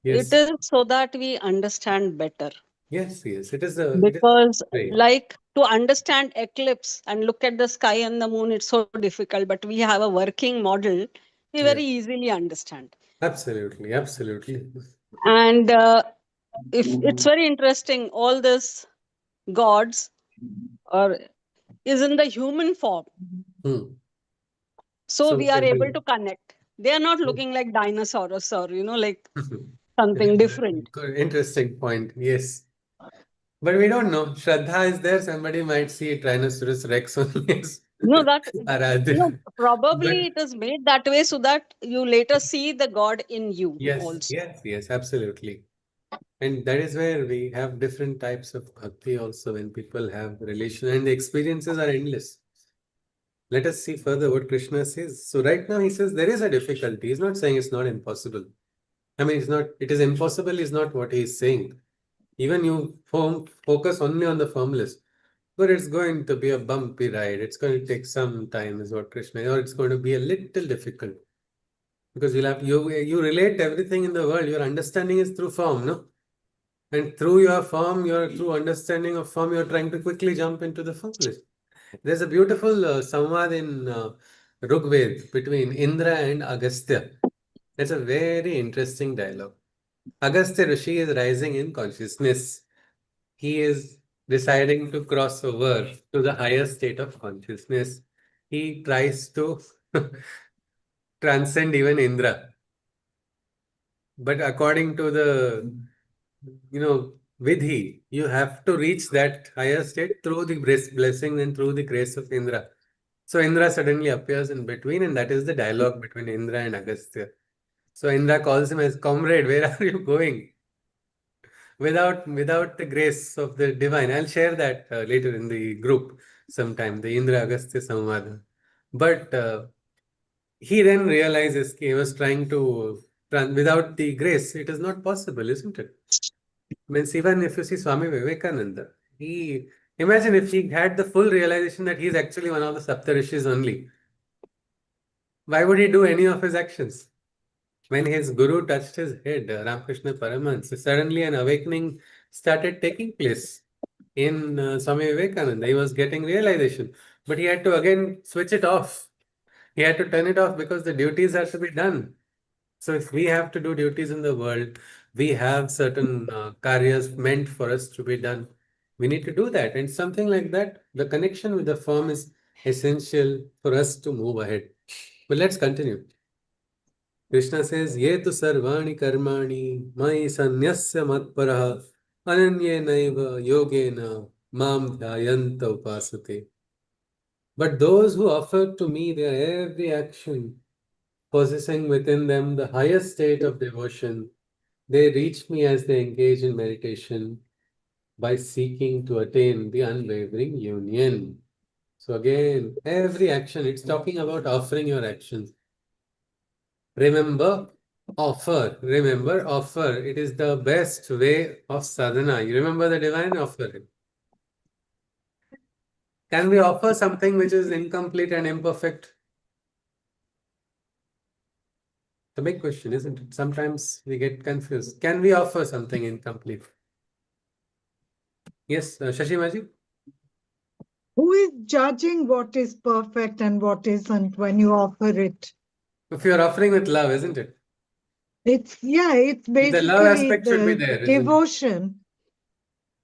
It yes, is so that we understand better. yes, yes. It is a Because, way. like, to understand eclipse and look at the sky and the moon, it's so difficult. But we have a working model, we Yeah, very easily understand. absolutely, absolutely. And if it's very interesting, all this gods or is in the human form. Hmm. So So we are able people, to connect. They are not looking like dinosaurs or, like it something is different. a good, interesting point. Yes. But we don't know. Shraddha is there. Somebody might see Tyrannosaurus Rex only as No, that Aradhya. But probably it is made that way so that you later see the God in you yes, also. yes, yes, absolutely. And that is where we have different types of bhakti also when people have relation and the experiences are endless. Let us see further what Krishna says. So right now he says there is a difficulty. He's not saying it's not impossible. I mean, it is impossible is not what he is saying. Even you focus only on the formless. But it's going to be a bumpy ride. It's going to take some time, is what Krishna, or it's going to be a little difficult. Because you relate everything in the world. Your understanding is through form, no? And through your form, your through understanding of form, you're trying to quickly jump into the formless. There's a beautiful samvad in Rigved between Indra and Agastya. That's a very interesting dialogue. Agastya Rishi is rising in consciousness. He is deciding to cross over to the higher state of consciousness. He tries to transcend even Indra. But according to the, Vidhi, you have to reach that higher state through the blessing and through the grace of Indra. So Indra suddenly appears in between, and that is the dialogue between Indra and Agastya. So Indra calls him as comrade, where are you going? Without the grace of the divine. I'll share that later in the group sometime, the Indra Agastya Samvada. But he then realizes he was trying to without the grace, it is not possible, isn't it? Means even if you see Swami Vivekananda, he imagine if he had the full realization that he is actually one of the Saptarishis only. Why would he do any of his actions? When his guru touched his head, Ramakrishna Paramahansa, suddenly an awakening started taking place in Swami Vivekananda. He was getting realization, but he had to again switch it off. He had to turn it off because the duties have to be done. So if we have to do duties in the world, we have certain karyas meant for us to be done. We need to do that. And something like that, the connection with the form is essential for us to move ahead. But let's continue. Krishna says, Ye tu sarvani karmani mai sanyasya matparaha ananye naiva yogena mam dhyayanta upasate. But those who offer to me their every action, possessing within them the highest state of devotion, they reach me as they engage in meditation by seeking to attain the unwavering union. So again, every action, it's talking about offering your actions. Remember, offer. Remember, offer. It is the best way of sadhana. You remember the divine, offer it. Can we offer something which is incomplete and imperfect? The big question, isn't it? Sometimes we get confused. Can we offer something incomplete? Yes, Shashimaji? Who is judging what is perfect and what isn't when you offer it? If you're offering with love, isn't it? It's The love basically aspect should be the there, isn't it? devotion.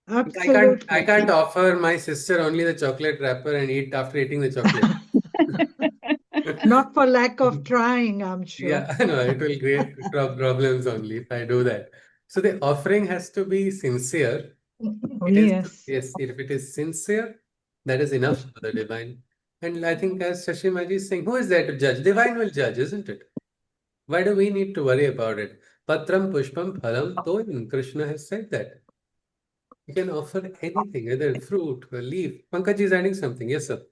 I Absolutely. can't offer my sister only the chocolate wrapper and eat after eating the chocolate. Not for lack of trying, I'm sure. Yeah, no, it will create problems only if I do that. So the offering has to be sincere. Yes. Yes, if it is sincere, that is enough for the divine. And I think as Shashimaji is saying, who is there to judge? Divine will judge, isn't it? Why do we need to worry about it? Patram pushpam phalam toyam. Krishna has said that. You can offer anything, either fruit or leaf. Pankaj is adding something. Yes, sir.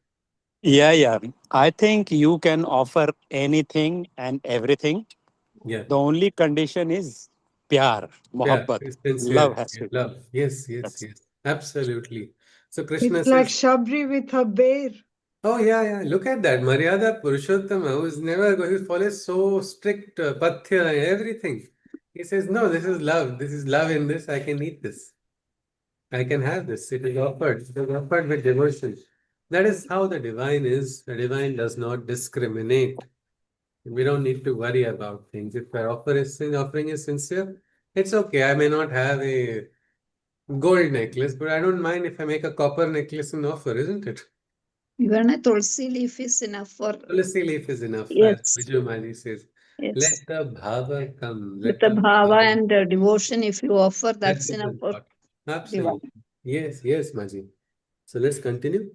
Yeah. I think you can offer anything and everything. Yeah. The only condition is pyar, Yeah, mohabbat. it's Love sincere. has to be. Love. Yes, That's Absolutely. So Krishna It's like says, Shabri with her bear. oh, yeah. Look at that. Maryada Purushottama, who is never going to follow so strict pathya and everything. He says, no, this is love. This is love in this. I can eat this. I can have this. It is offered. It is offered with devotion. That is how the divine is. The divine does not discriminate. We don't need to worry about things. If our offering is sincere, it's okay. I may not have a gold necklace, but I don't mind if I make a copper necklace and offer, isn't it? Even a tulsi leaf is enough for. Tulsi leaf is enough, as Yes. Vijay Maji says. Yes. Let the bhava come. With the bhava and devotion, if you offer, That that's is enough for important. Absolutely. Yes, Maji. So let's continue.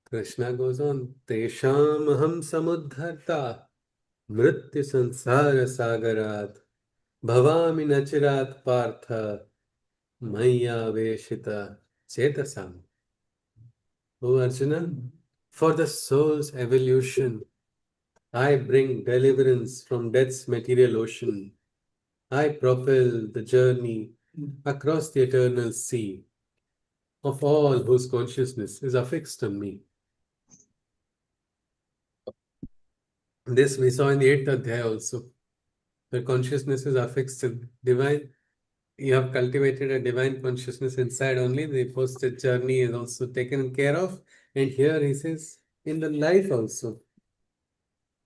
Krishna goes on. Tesham aham samudharta mrityu sansara sagarat bhavami nachirat partha maya veshita chetasam. O Arjuna, for the soul's evolution, I bring deliverance from death's material ocean. I propel the journey across the eternal sea of all whose consciousness is affixed on me. This we saw in the 8th Adhyay also. The consciousness is affixed to divine. You have cultivated a divine consciousness inside only. The posted journey is also taken care of. And here he says, in the life also.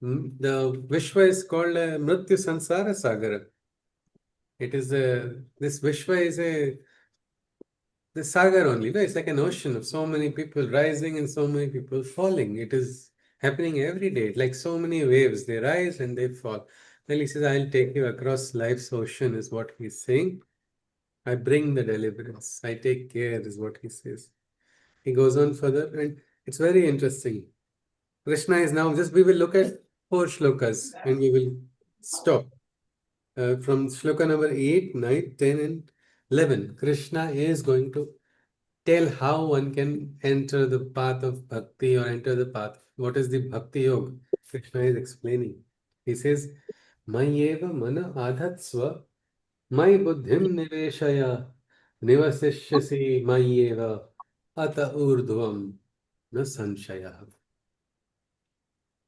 The Vishwa is called Mrityu Sansara Sagara. It is this Vishwa is the sagar only. No? It's like an ocean of so many people rising and so many people falling. It is happening every day. Like so many waves, they rise and they fall. Well, he says, I'll take you across life's ocean, is what he's saying. I bring the deliverance. I take care, is what he says. He goes on further, and it's very interesting. Krishna is now we will look at 4 shlokas and we will stop. From shloka number 8, 9, 10, and 11. Krishna is going to tell how one can enter the path of bhakti or enter the path. What is the bhakti yoga? Krishna is explaining. He says, Mayeva mana adhatsva, may buddhim niveshaya, nivasishyasi mayeva, ata urdhvam na sanshaya.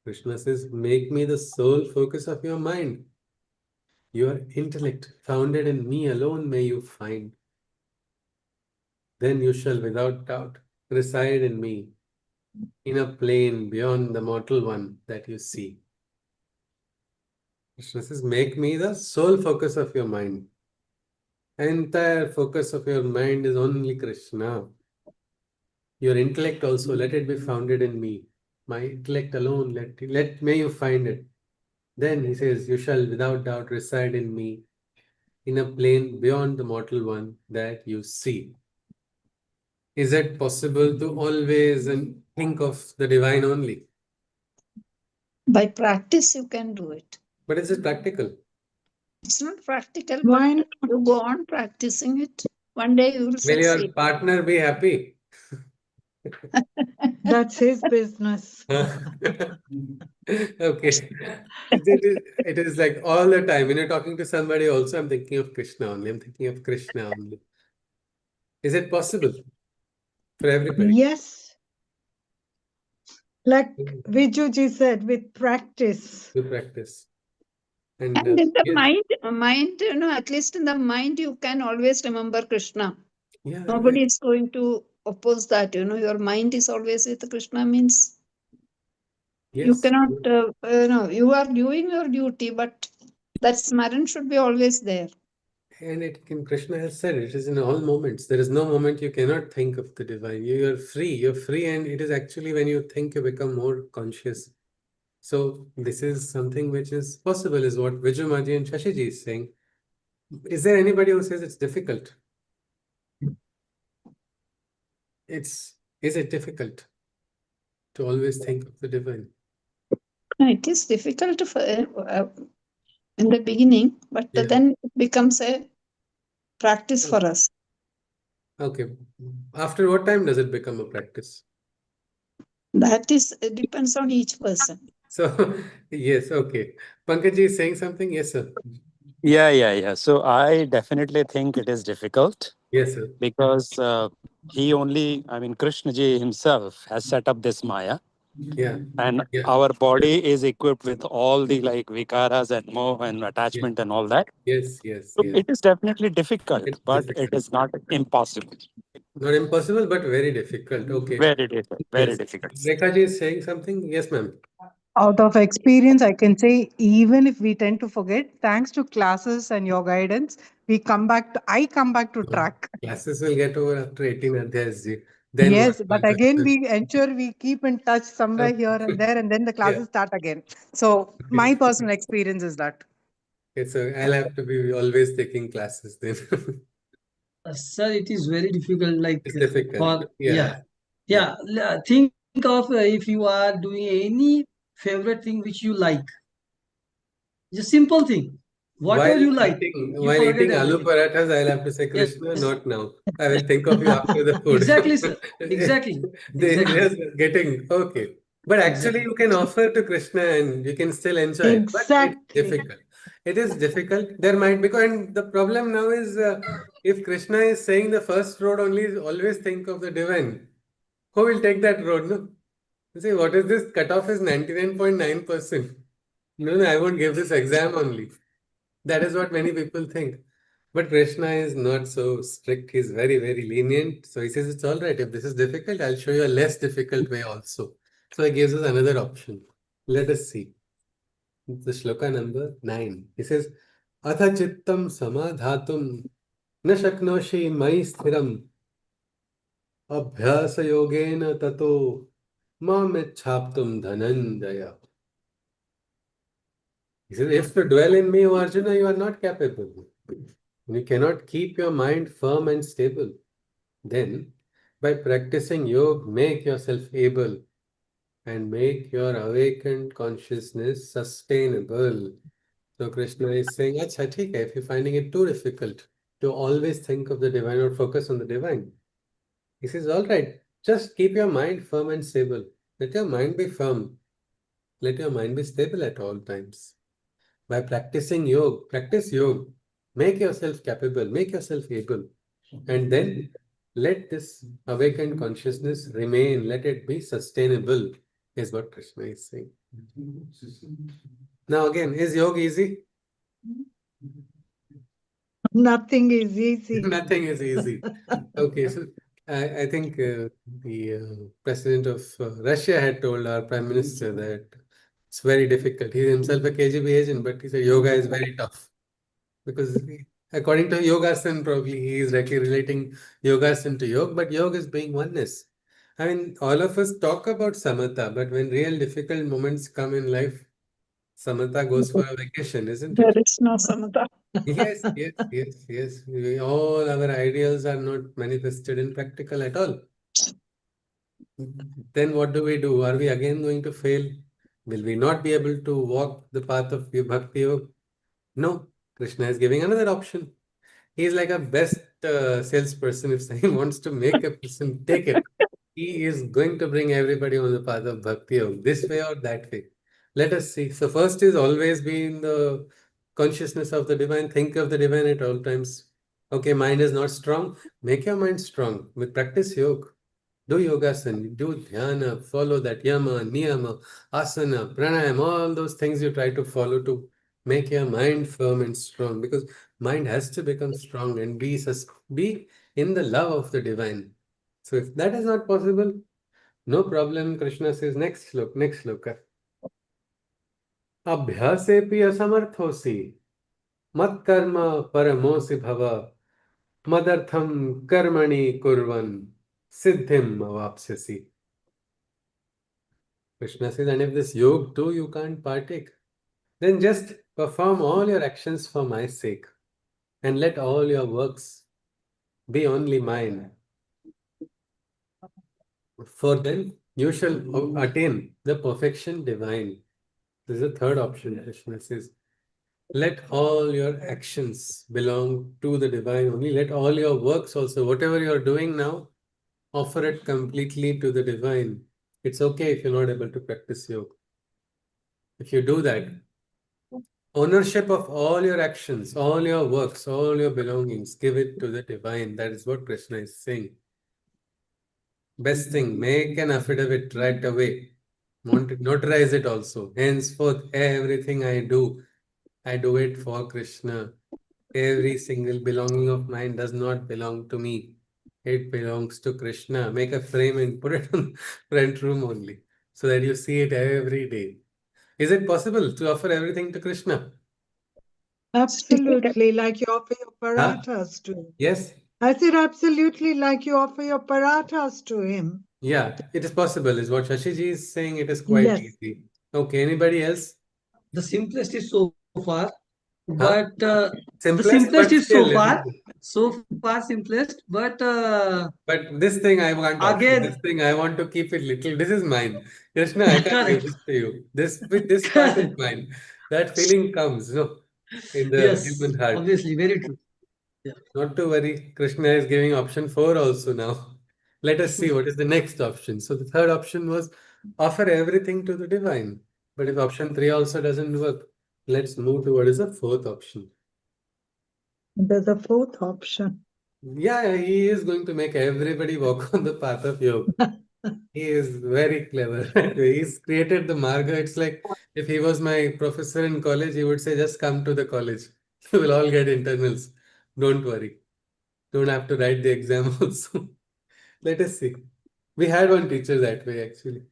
Krishna says, make me the sole focus of your mind. Your intellect, founded in me alone, may you find. Then you shall without doubt reside in me, in a plane beyond the mortal one that you see. Krishna says, make me the sole focus of your mind. Entire focus of your mind is only Krishna. Your intellect also, let it be founded in me. My intellect alone, may you find it. Then he says, you shall without doubt reside in me, in a plane beyond the mortal one that you see. Is it possible to always think of the divine only? By practice, you can do it. But is it practical? It's not practical, Why but you go on practicing it. One day you will Will your succeed. partner be happy? That's his business. Okay. It is like all the time. When you're talking to somebody, also, I'm thinking of Krishna only. I'm thinking of Krishna only. Is it possible for everybody Yes, like Vijuji said, with practice. to practice? And And in the yes, mind, at least in the mind, you can always remember Krishna. yeah, Nobody is going to oppose that. Your mind is always with Krishna means you yes. cannot, you are doing your duty, but that smaran should be always there. And Krishna has said it is in all moments. There is no moment you cannot think of the divine. You are free. You're free, and it is actually when you think you become more conscious. So this is something which is possible, is what Viju Maji and Shashiji is saying. Is there anybody who says it's difficult? Is it difficult to always think of the divine? No, it is difficult in the beginning, but Yeah. then it becomes a practice for us. Okay. After what time does it become a practice? That it depends on each person. So, yes, okay. Pankaj is saying something? Yes, sir. Yeah. So I definitely think it is difficult Yes, sir. because Krishna ji himself has set up this Maya, Yeah. and Yeah. our body is equipped with all the like vikaras and moh and attachment and all that. Yes. So Yes. it is definitely difficult, It's but it difficult. is not impossible. Not impossible, but very difficult. Okay. Very difficult. Very Yes. difficult. Rekha ji is saying something? Yes, ma'am. Out of experience, I can say even if we tend to forget, thanks to classes and your guidance, I come back to track. Classes will get over after 18 adhyayas ji. Then what? Yes, but again, we ensure we keep in touch somewhere here and there, and then the Yeah. classes start again. So Okay. my personal experience is that. Okay, so I'll have to be always taking classes then. Sir, it is very difficult. Like It's difficult. for Yeah. think of if you are doing any favorite thing which you like. Just simple thing. Whatever you like, you While forget eating aloo everything. parathas, I'll have to say, Yes. Krishna, not now. I will think of you after the food. Exactly, sir. Exactly. They Exactly. just getting okay. But actually, Exactly. you can offer to Krishna and you can still enjoy it. But it's Exactly. difficult. It is difficult. There might be, and the problem now is if Krishna is saying the first road only, always think of the divine. Who will take that road? No? You see, what is this? Cutoff is 99.9%. No, I won't give this exam only. That is what many people think. But Krishna is not so strict. He's very, very lenient. So he says, it's all right. If this is difficult, I'll show you a less difficult way also. So he gives us another option. Let us see. The shloka number 9. He says, Atha chittam samadhatum na shaknoshi mai sthiram abhyasa yogena tato mam ichhaptum dhananjaya. He says, if to dwell in me, O Arjuna, you are not capable. You cannot keep your mind firm and stable. Then, by practicing yoga, make yourself able and make your awakened consciousness sustainable. So Krishna is saying, Acha, theek hai, if you're finding it too difficult to always think of the divine or focus on the divine, he says, all right, just keep your mind firm and stable. Let your mind be firm. Let your mind be stable at all times. By practicing yoga, practice yoga. Make yourself capable, make yourself able. And then let this awakened consciousness remain, let it be sustainable, is what Krishna is saying. Now, again, is yoga easy? Nothing is easy. Nothing is easy. Okay, so I think the president of Russia had told our prime minister that it's very difficult. He's himself a KGB agent, but he said yoga is very tough. Because according to yogasan, probably he is relating yogasan to yoga, but yoga is being oneness. I mean, all of us talk about samatha, but when real difficult moments come in life, samatha goes for a vacation, isn't There it? is no samatha. Yes. All our ideals are not manifested in practical at all. Then what do? Are we again going to fail? Will we not be able to walk the path of bhakti yoga? No. Krishna is giving another option. He's like a best salesperson. If someone wants to make a person take it, He is going to bring everybody on the path of Bhakti Yoga, this way or that way. Let us see. So first is always be in the consciousness of the divine. Think of the divine at all times. Okay, mind is not strong. Make your mind strong. With practice yoga. Do yogasana, do dhyana, follow that yama, niyama, asana, pranayama, all those things you try to follow to make your mind firm and strong. Because mind has to become strong and be in the love of the divine. So if that is not possible, no problem. Krishna says next shloka. Abhyasepi asamarthosi mat karma paramosi bhava madartham karmani kurvan siddhim avapsyasi. Krishna says, and if this yoga too you can't partake, then just perform all your actions for my sake and let all your works be only mine. For then you shall attain the perfection divine. This is the third option. Krishna says, let all your actions belong to the divine only. Let all your works also, whatever you are doing now, offer it completely to the divine. It's okay if you're not able to practice yoga. If you do that, ownership of all your actions, all your works, all your belongings, give it to the divine. That is what Krishna is saying. Best thing, make an affidavit right away. Notarize it also. Henceforth, everything I do it for Krishna. Every single belonging of mine does not belong to me. It belongs to Krishna. Make a frame and put it on front room only, so that you see it every day. Is it possible to offer everything to Krishna? Absolutely, like you offer your Huh? parathas to him. Yes. I said absolutely like you offer your parathas to him. Yeah, it is possible, is what Shashiji is saying. It is quite Yes. easy. Okay, anybody else? The simplest is so far, Huh? but the Simplest, simplest but is still, so far simplest, but but this thing I want offer. This again, thing I want to keep it little. This is mine. Krishna, I can't give correct, this to you. This part is correct. mine. That feeling comes, no, in the Yes, human heart. obviously, very true. Yeah. Not to worry. Krishna is giving option 4 also now. Let us see what is the next option. So the third option was offer everything to the divine. But if option 3 also doesn't work, let's move to what is the fourth option. There's a fourth option. Yeah, he is going to make everybody walk on the path of yoga. He is very clever. He's created the marga. It's like if he was my professor in college, he would say, just come to the college. You will all get internals. Don't worry. Don't have to write the exam also. Let us see. We had one teacher that way actually.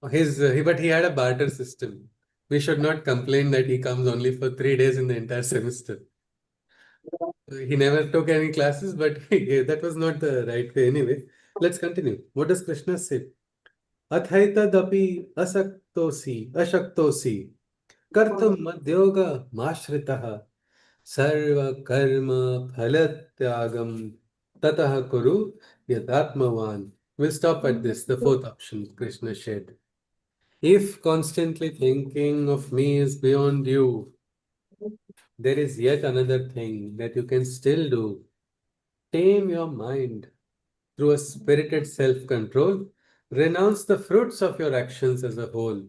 But he had a barter system. We should not complain that he comes only for 3 days in the entire semester. He never took any classes, but that was not the right way anyway. Let's continue. What does Krishna say? Athaitadapi ashaktosi kartum madyoga mashritaha sarva karma phalatyagam tatah kuru yadatmavan. We'll stop at this, the fourth option Krishna shared. If constantly thinking of me is beyond you, there is yet another thing that you can still do. Tame your mind through a spirited self-control. Renounce the fruits of your actions as a whole.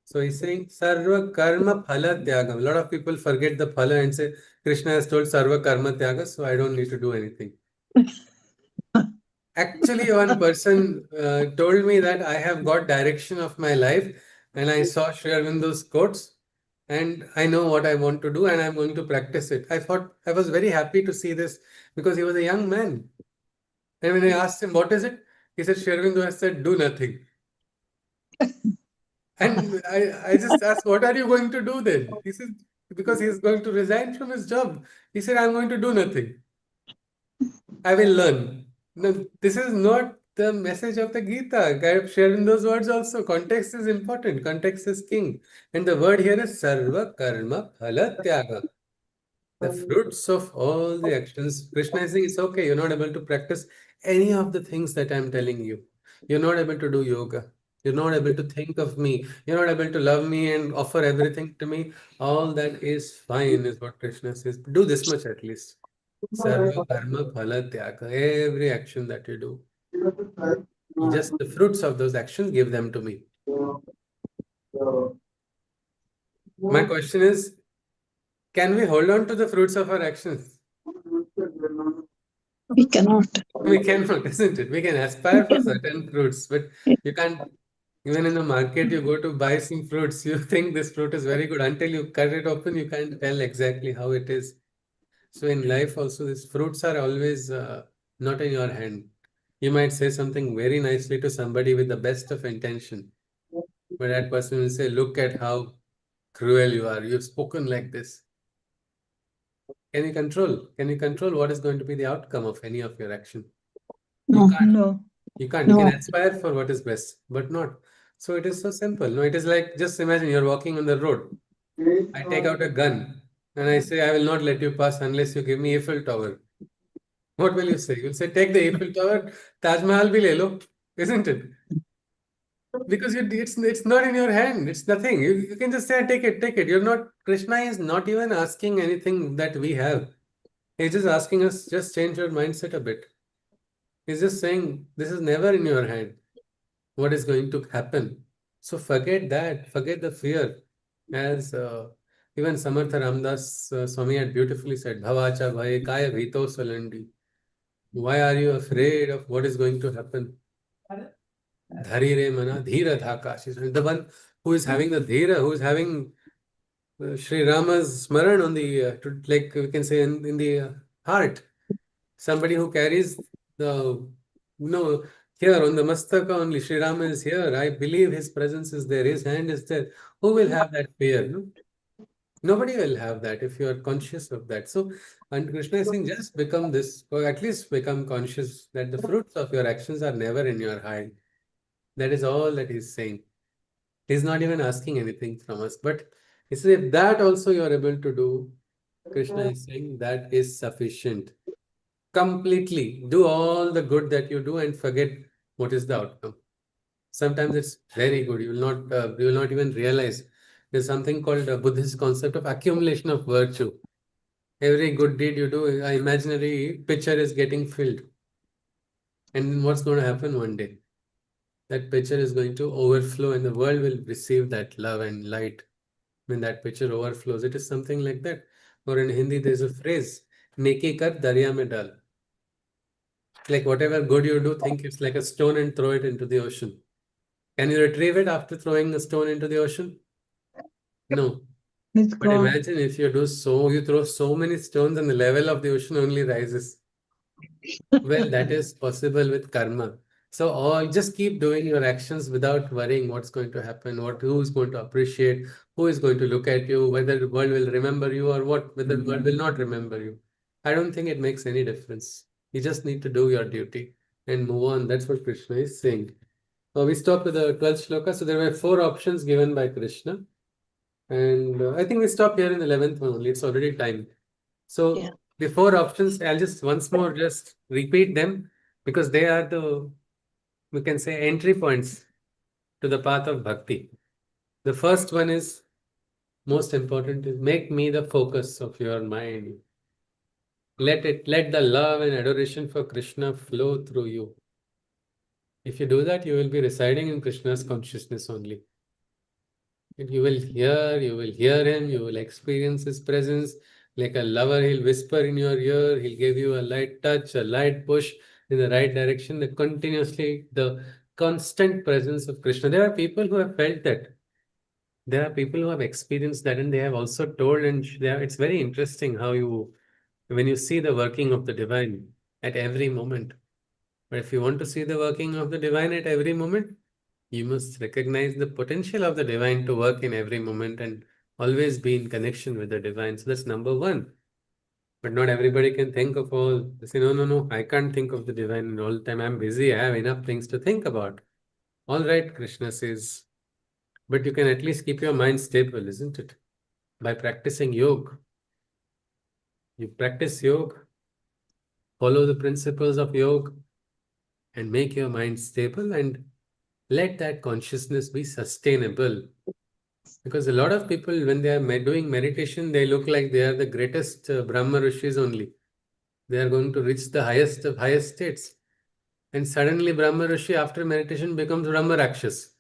So he's saying Sarva Karma Phala Tyaga. A lot of people forget the Phala and say Krishna has told Sarva Karma Tyaga, so I don't need to do anything. Actually, one person told me that I have got direction of my life, and I saw Sri Aurobindo's quotes, and I know what I want to do, and I'm going to practice it. I was very happy to see this because he was a young man. And when I asked him, what is it? He said, Sri Aurobindo has said, do nothing. And I just asked, what are you going to do then? He said, because he's going to resign from his job. He said, I'm going to do nothing. I will learn. No, this is not the message of the Gita. I have shared in those words also. Context is important. Context is king. And the word here is Sarva Karma Phala Tyaga. The fruits of all the actions. Krishna is saying it's okay. You're not able to practice any of the things that I'm telling you. You're not able to do yoga. You're not able to think of me. You're not able to love me and offer everything to me. All that is fine, is what Krishna says. Do this much at least. Sarva karma phala tyaga. Every action that you do, Just the fruits of those actions, give them to me. My question is, can we hold on to the fruits of our actions? We cannot. We cannot, isn't it? We can aspire for certain fruits, but you can't. Even in the market, you go to buy some fruits, you think this fruit is very good. Until you cut it open, you can't tell exactly how it is. So in life also, these fruits are always not in your hand. You might say something very nicely to somebody with the best of intention, but that person will say, look at how cruel you are. You've spoken like this. Can you control? Can you control what is going to be the outcome of any of your action? You can't. No. You can't. You can aspire for what is best, but not. So it is so simple. No, it is like, just imagine you're walking on the road. I take out a gun and I say, I will not let you pass unless you give me Eiffel Tower. What will you say? You'll say, take the Eiffel Tower, Taj Mahal bhi le lo, isn't it? Because it's not in your hand. It's nothing. You can just say, take it, take it. You're not, Krishna is not even asking anything that we have. He's just asking us, just change your mindset a bit. He's just saying, this is never in your hand. What is going to happen? So forget that. Forget the fear. As even Samartha Ramdas Swami had beautifully said, Bhavacha bhaye kaya bhito salandi. Why are you afraid of what is going to happen? Dhari re mana dhira dhaka. The one who is having the dhira, who is having Sri Rama's smaran on the, like we can say in the heart. Somebody who carries the, here on the mastaka only, Sri Rama is here. I believe his presence is there. His hand is there. Who will have that fear? No? Nobody will have that if you are conscious of that. So, and Krishna is saying, just become this, or at least become conscious that the fruits of your actions are never in your hand. That is all that he's saying. He's not even asking anything from us. But he says, if that also you are able to do, Krishna is saying that is sufficient. Completely do all the good that you do and forget what is the outcome. Sometimes it's very good. You will not even realize. There's something called a Buddhist concept of accumulation of virtue. Every good deed you do, an imaginary picture is getting filled. And then what's going to happen one day? That picture is going to overflow and the world will receive that love and light. When that picture overflows, it is something like that. Or in Hindi, there's a phrase, Neki kar darya mein dal. Like whatever good you do, think it's like a stone and throw it into the ocean. Can you retrieve it after throwing a stone into the ocean? No. It's But gone. imagine if you throw so many stones and the level of the ocean only rises. Well, that is possible with karma. So just keep doing your actions without worrying what's going to happen, who is going to appreciate, who is going to look at you, whether the world will remember you or whether the world will not remember you. I don't think it makes any difference. You just need to do your duty and move on. That's what Krishna is saying. We stopped with the 12th shloka. So there were 4 options given by Krishna. And I think we stop here in the 11th one only. It's already time. So the 4 options, I'll just once more just repeat them because they are the, we can say, entry points to the path of bhakti. The first one is, most important, is make me the focus of your mind. Let the love and adoration for Krishna flow through you. If you do that, you will be residing in Krishna's consciousness only. And you will hear him, you will experience his presence. Like a lover, he'll whisper in your ear, he'll give you a light touch, a light push in the right direction, the constant presence of Krishna. There are people who have felt that. There are people who have experienced that, and they have also told, and it's very interesting how when you see the working of the divine at every moment. But if you want to see the working of the divine at every moment, you must recognize the potential of the divine to work in every moment and always be in connection with the divine. So that's number 1. But not everybody can think of all. They say, no, I can't think of the divine all the time. I'm busy. I have enough things to think about. All right, Krishna says, but you can at least keep your mind stable, isn't it? By practicing yoga. You practice yoga, follow the principles of yoga, and make your mind stable and let that consciousness be sustainable. Because a lot of people, when they are doing meditation, they look like they are the greatest Brahma Rishis only. They are going to reach the highest of highest states. And suddenly Brahma Rishi after meditation becomes Brahma Rakshas.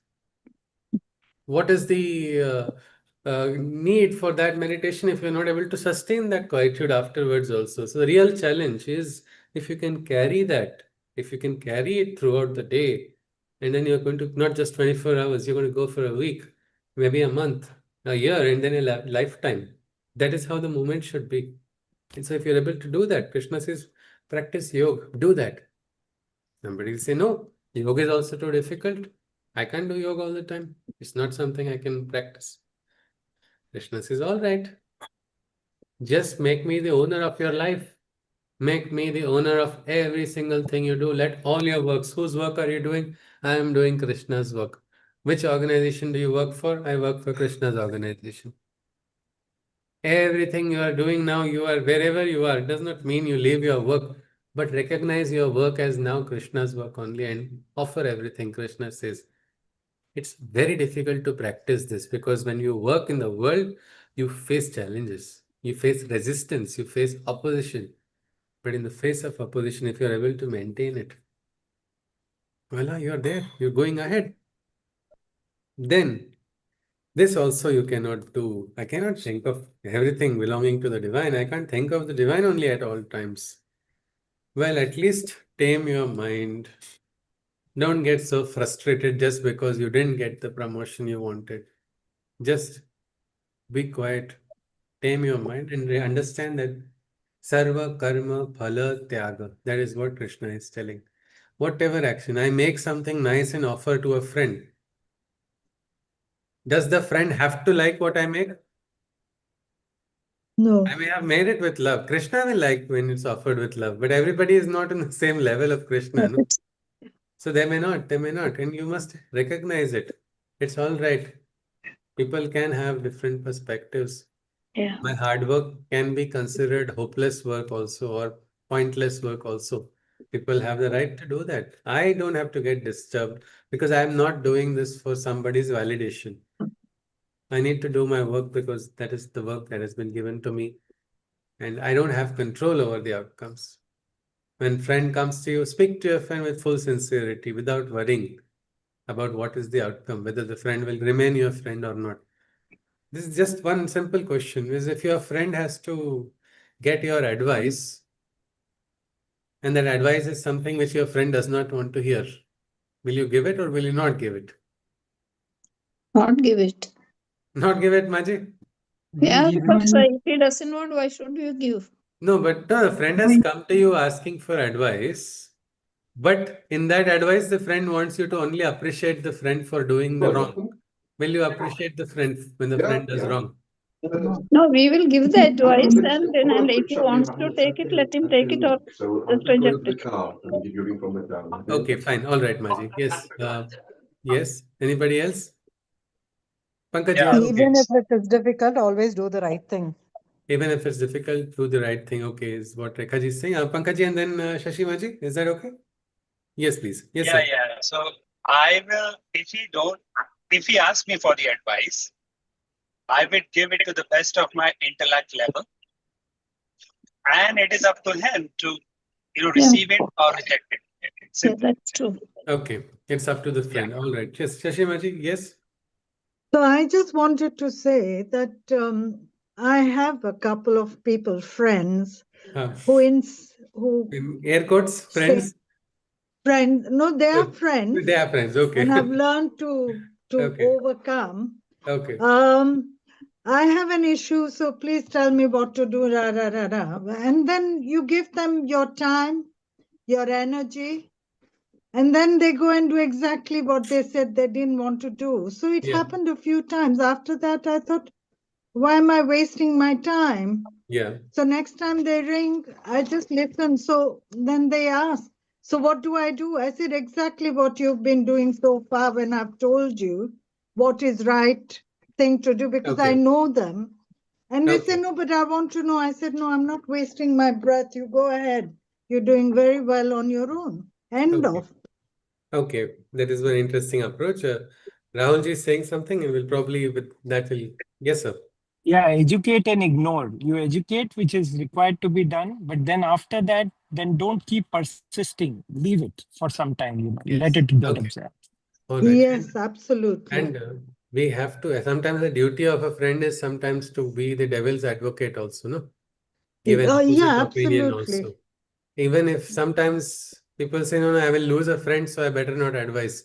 What is the need for that meditation if you're not able to sustain that quietude afterwards also? So the real challenge is if you can carry that, if you can carry it throughout the day, and then you're going to not just 24 hours, you're going to go for a week, maybe a month, a year, and then a lifetime. That is how the movement should be. And so if you're able to do that, Krishna says, practice yoga, do that. Somebody will say, no, yoga is also too difficult. I can't do yoga all the time. It's not something I can practice. Krishna says, all right, just make me the owner of your life. Make me the owner of every single thing you do. Let all your works. Whose work are you doing? I am doing Krishna's work. Which organization do you work for? I work for Krishna's organization. Everything you are doing now, you are wherever you are. It does not mean you leave your work, but recognize your work as now Krishna's work only and offer everything. Krishna says. It's very difficult to practice this because when you work in the world, you face challenges, you face resistance, you face opposition. But in the face of opposition, if you're able to maintain it, voila, you're there, you're going ahead. Then, this also you cannot do. I cannot think of everything belonging to the divine. I can't think of the divine only at all times. Well, at least tame your mind. Don't get so frustrated just because you didn't get the promotion you wanted. Just be quiet, tame your mind, and understand that sarva karma phala tyaga. That is what Krishna is telling. Whatever action, I make something nice and offer to a friend. Does the friend have to like what I make? No. I may have made it with love. Krishna will like when it's offered with love, but everybody is not on the same level of Krishna. No? So they may not, and you must recognize it. It's all right. People can have different perspectives. Yeah. My hard work can be considered hopeless work also or pointless work also. People have the right to do that. I don't have to get disturbed because I'm not doing this for somebody's validation. I need to do my work because that is the work that has been given to me and I don't have control over the outcomes. When friend comes to you, speak to your friend with full sincerity without worrying about what is the outcome, whether the friend will remain your friend or not. This is just one simple question, is if your friend has to get your advice and that advice is something which your friend does not want to hear, will you give it or will you not give it? Not give it. Not give it, Maji? Yeah, Give because it. if he doesn't want, why should you give? No, but no, the friend has come to you asking for advice, but in that advice, the friend wants you to only appreciate the friend for doing the wrong. Will you appreciate the friend when the friend does wrong? No, we will give the advice and then and if he wants to take it, let him take it or just reject it. Okay, fine. All right, Maji. Yes. Yes. Anybody else? Pankaj, Yeah. okay. Even if it is difficult, always do the right thing. Even if it's difficult, do the right thing. Okay, is what Rekha ji is saying. Pankaj and then Shashi Maji, is that okay? Yes, please. Yes, Yeah, sir. yeah. So I will, if he asks me for the advice, I will give it to the best of my intellect level. And it is up to him to, receive it or reject it. Yeah, that's true. Okay, it's up to the friend. All right. Yes, Shashi Maji, yes. So I just wanted to say that I have a couple of people, friends, who In air quotes, friends. Friends. No, they are friends. They are friends. Okay. And I've learned to Okay. overcome. Okay. I have an issue, so please tell me what to do. Rah, rah, rah, rah. And then you give them your time, your energy, and then they go and do exactly what they said they didn't want to do. So it happened a few times. After that, I thought, why am I wasting my time? Yeah. So next time they ring, I just listen. So then they ask, so what do? I said exactly what you've been doing so far when I've told you what is right thing to do because I know them. And they say, no, but I want to know. I said, no, I'm not wasting my breath. You go ahead. You're doing very well on your own. End of. Okay, that is very interesting approach. Rahulji is saying something and will probably with that will, yes, sir. Yeah, educate and ignore. You educate, which is required to be done, but then after that, then don't keep persisting. Leave it for some time, you know, Yes. let it get Okay. absorbed. All right. Yes, absolutely. And we have to, sometimes the duty of a friend is sometimes to be the devil's advocate also, no? Give an opposite Yeah, opinion absolutely. also. Even if sometimes people say, no, no, I will lose a friend, so I better not advise.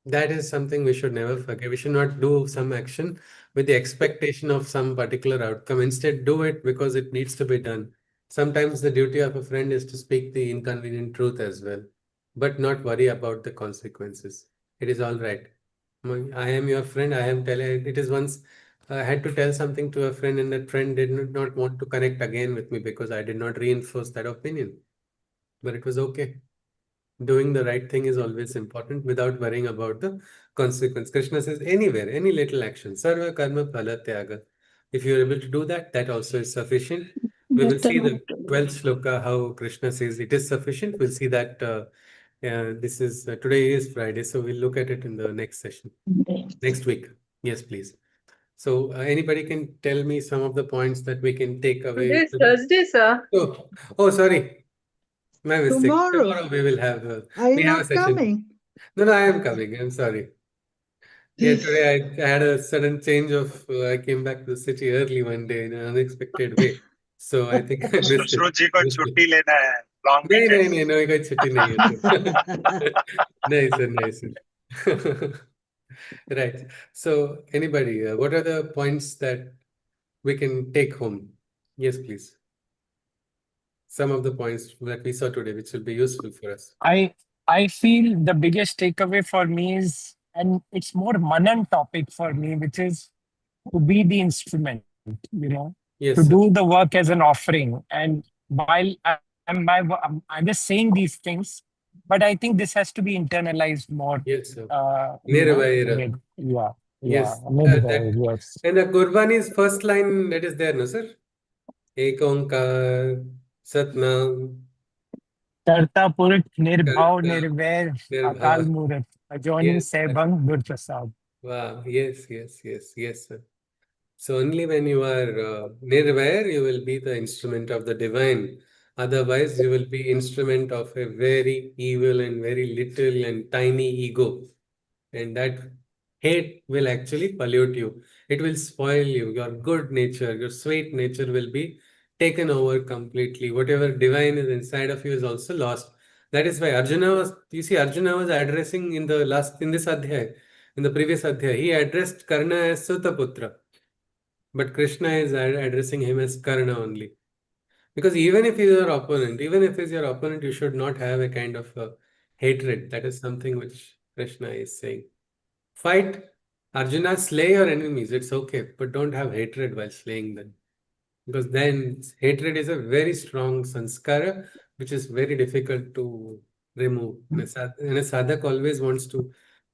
That is something we should never forget. We should not do some action with the expectation of some particular outcome. Instead, do it because it needs to be done. Sometimes the duty of a friend is to speak the inconvenient truth as well, but not worry about the consequences. It is all right. I am your friend. I am telling. It is once I had to tell something to a friend, and that friend did not want to connect again with me because I did not reinforce that opinion. But it was okay. Doing the right thing is always important without worrying about the consequence. Krishna says anywhere, any little action, sarva karma phala tyaga. If you're able to do that, that also is sufficient. We will see the 12th shloka, how Krishna says it is sufficient. We'll see that this is today is Friday, so we'll look at it in the next session, next week. Yes, please. So anybody can tell me some of the points that we can take away. Today is Thursday, sir. Oh, sorry. My mistake. Tomorrow. Tomorrow we will have Are you we have a not session. coming? No, I am coming. I'm sorry. Yeah, today I had a sudden change of. I came back to the city early one day in an unexpected way, so I think I missed it. Sushruta जी को छुट्टी लेना है long नहीं नहीं weekend नहीं नहीं कोई छुट्टी नहीं है तो नहीं sir नहीं sir right. So anybody, what are the points that we can take home? Yes, please. Some of the points that we saw today, which will be useful for us. I feel the biggest takeaway for me is, and it's more manan topic for me, which is to be the instrument, you know, Yes, to sir. do the work as an offering. And while I'm just saying these things, but I think this has to be internalized more. Yes, sir. You know, Nirvaira. yeah. Yes, Nirvaira, yes. and the Gurbani's first line that is there, no, sir? Ek Onkar, Satnam, Karta Purush Nirbhav Karta, Nirvair Akal Nirbhav. Murat Ajoni Yes, sir. Sebang Gurprasad. Wow. Yes, yes, yes, yes, sir. So only when you are Nirvair, you will be the instrument of the divine. Otherwise, you will be instrument of a very evil and very little and tiny ego. And that hate will actually pollute you. It will spoil you. Your good nature, your sweet nature will be taken over completely. Whatever divine is inside of you is also lost. That is why Arjuna was, you see, Arjuna was addressing in this Adhyay, in the previous Adhyay, he addressed Karna as Sutaputra. But Krishna is addressing him as Karna only. Because even if he is your opponent, even if he is your opponent, you should not have a kind of hatred. That is something which Krishna is saying. Fight Arjuna, slay your enemies, it's okay, but don't have hatred while slaying them. Because then hatred is a very strong sanskara, which is very difficult to remove. And a sadhak always wants to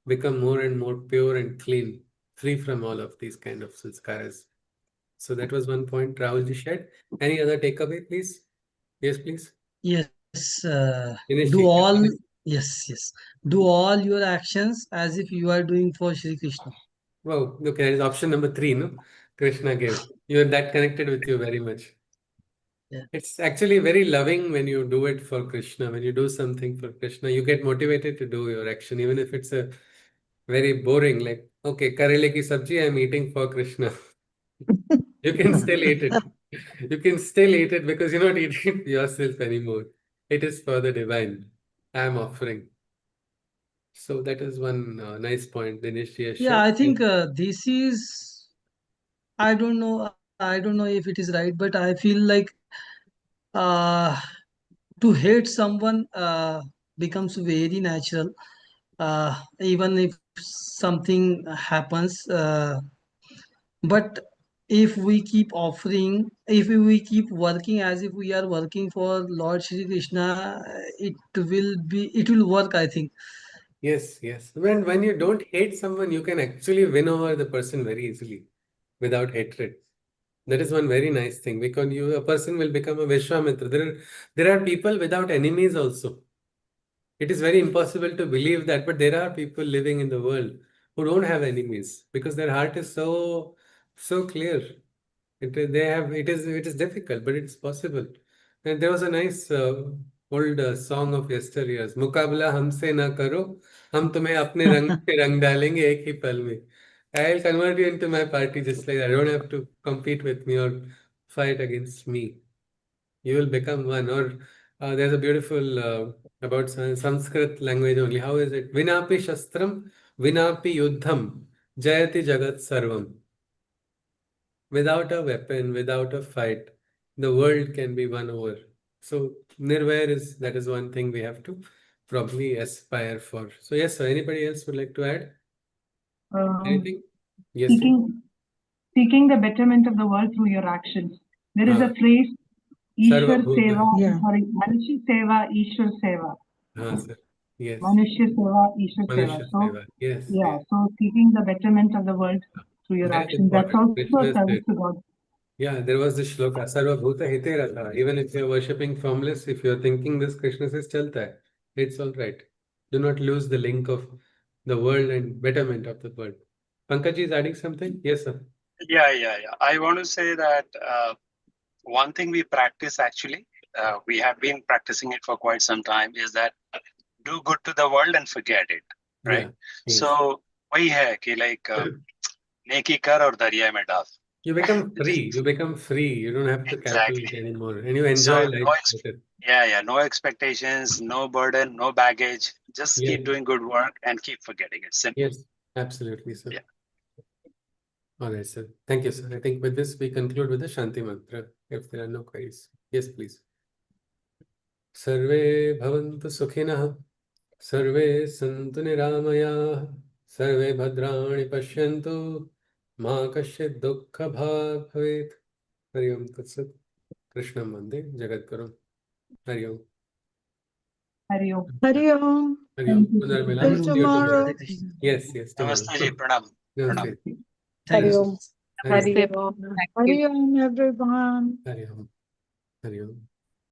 become more and more pure and clean, free from all of these kind of sanskaras. So that was one point Rahulji shared. Any other takeaway, please? Yes, please. Yes. Dinesh Do ji, all. please. Yes, yes. Do all your actions as if you are doing for Shri Krishna. Wow, okay, that is option number 3, no? Krishna gave. You're that connected with you very much. Yeah. It's actually very loving when you do it for Krishna. When you do something for Krishna, you get motivated to do your action, even if it's a very boring, like, okay, karele ki sabji, I'm eating for Krishna. You can still eat it. You can still eat it because you're not eating it yourself anymore. It is for the divine. I'm offering. So that is one nice point Dinesh ji has Yeah, I shared. think this is. I don't know. I don't know if it is right, but I feel like uh, to hate someone becomes very natural. Even if something happens, but if we keep offering, if we keep working as if we are working for Lord Shri Krishna, it will work, I think. Yes, yes. When you don't hate someone, you can actually win over the person very easily without hatred. That is one very nice thing because a person will become a Vishwamitra. There are people without enemies also. It is very impossible to believe that, but there are people living in the world who don't have enemies because their heart is so clear. It is difficult, but it is possible. And there was a nice old song of yesteryears. मुकाबला हमसे ना करो, हम तुम्हें अपने रंग से रंग डालेंगे एक ही पल में. I'll convert you into my party just like that. You don't have to compete with me or fight against me. You will become one. Or there's a beautiful about Sanskrit language only. How is it? Vinapi shastram, vinapi yuddham, jayati jagat sarvam. Without a weapon, without a fight, the world can be won over. So Nirvair that is one thing we have to probably aspire for. So yes, sir. Anybody else would like to add anything? Yes. Seeking the betterment of the world through your actions. There is a phrase, Ishwar Seva, Manushya Seva, Ishwar Seva. Sir. Yes. Manushya Seva, Ishwar Seva. So, yes. So seeking the betterment of the world through your actions. That's also a service to God. Yeah, there was this shloka, Sarva Bhuta Hite Ratha. Even if you're worshipping formless, if you're thinking this, Krishna says, Chalta hai. It's all right. Do not lose the link of the world and betterment of the world. Pankaj is adding something? Yes, sir. Yeah. I want to say that one thing we practice actually, we have been practicing it for quite some time, is that do good to the world and forget it, right? Yeah, yes. So, wahi hai ki like neki kar aur darya mein dal. You become free. You become free. You don't have to calculate anymore, and you enjoy life. No expectations, no burden, no baggage. Just keep doing good work and keep forgetting it. Simple. Yes, absolutely, sir. Yeah. All right, sir. Thank you, sir. I think with this we conclude with the Shanti Mantra. If there are no queries, yes, please. Sarve bhavantu sukhinah, sarve santu niramaya, sarve bhadrani pashyantu, ma kasyit dukkha bhag bhavet. Hari Om Tat Sat. Krishna Mande Jagat Guru. Hari Om. Hari Om. Hari Om. Hari Om. Till tomorrow. Yes, tomorrow. Namaste ji, pranam. Namaste. Hari Om. Hari Om, everyone. Hari Om. Hari Om.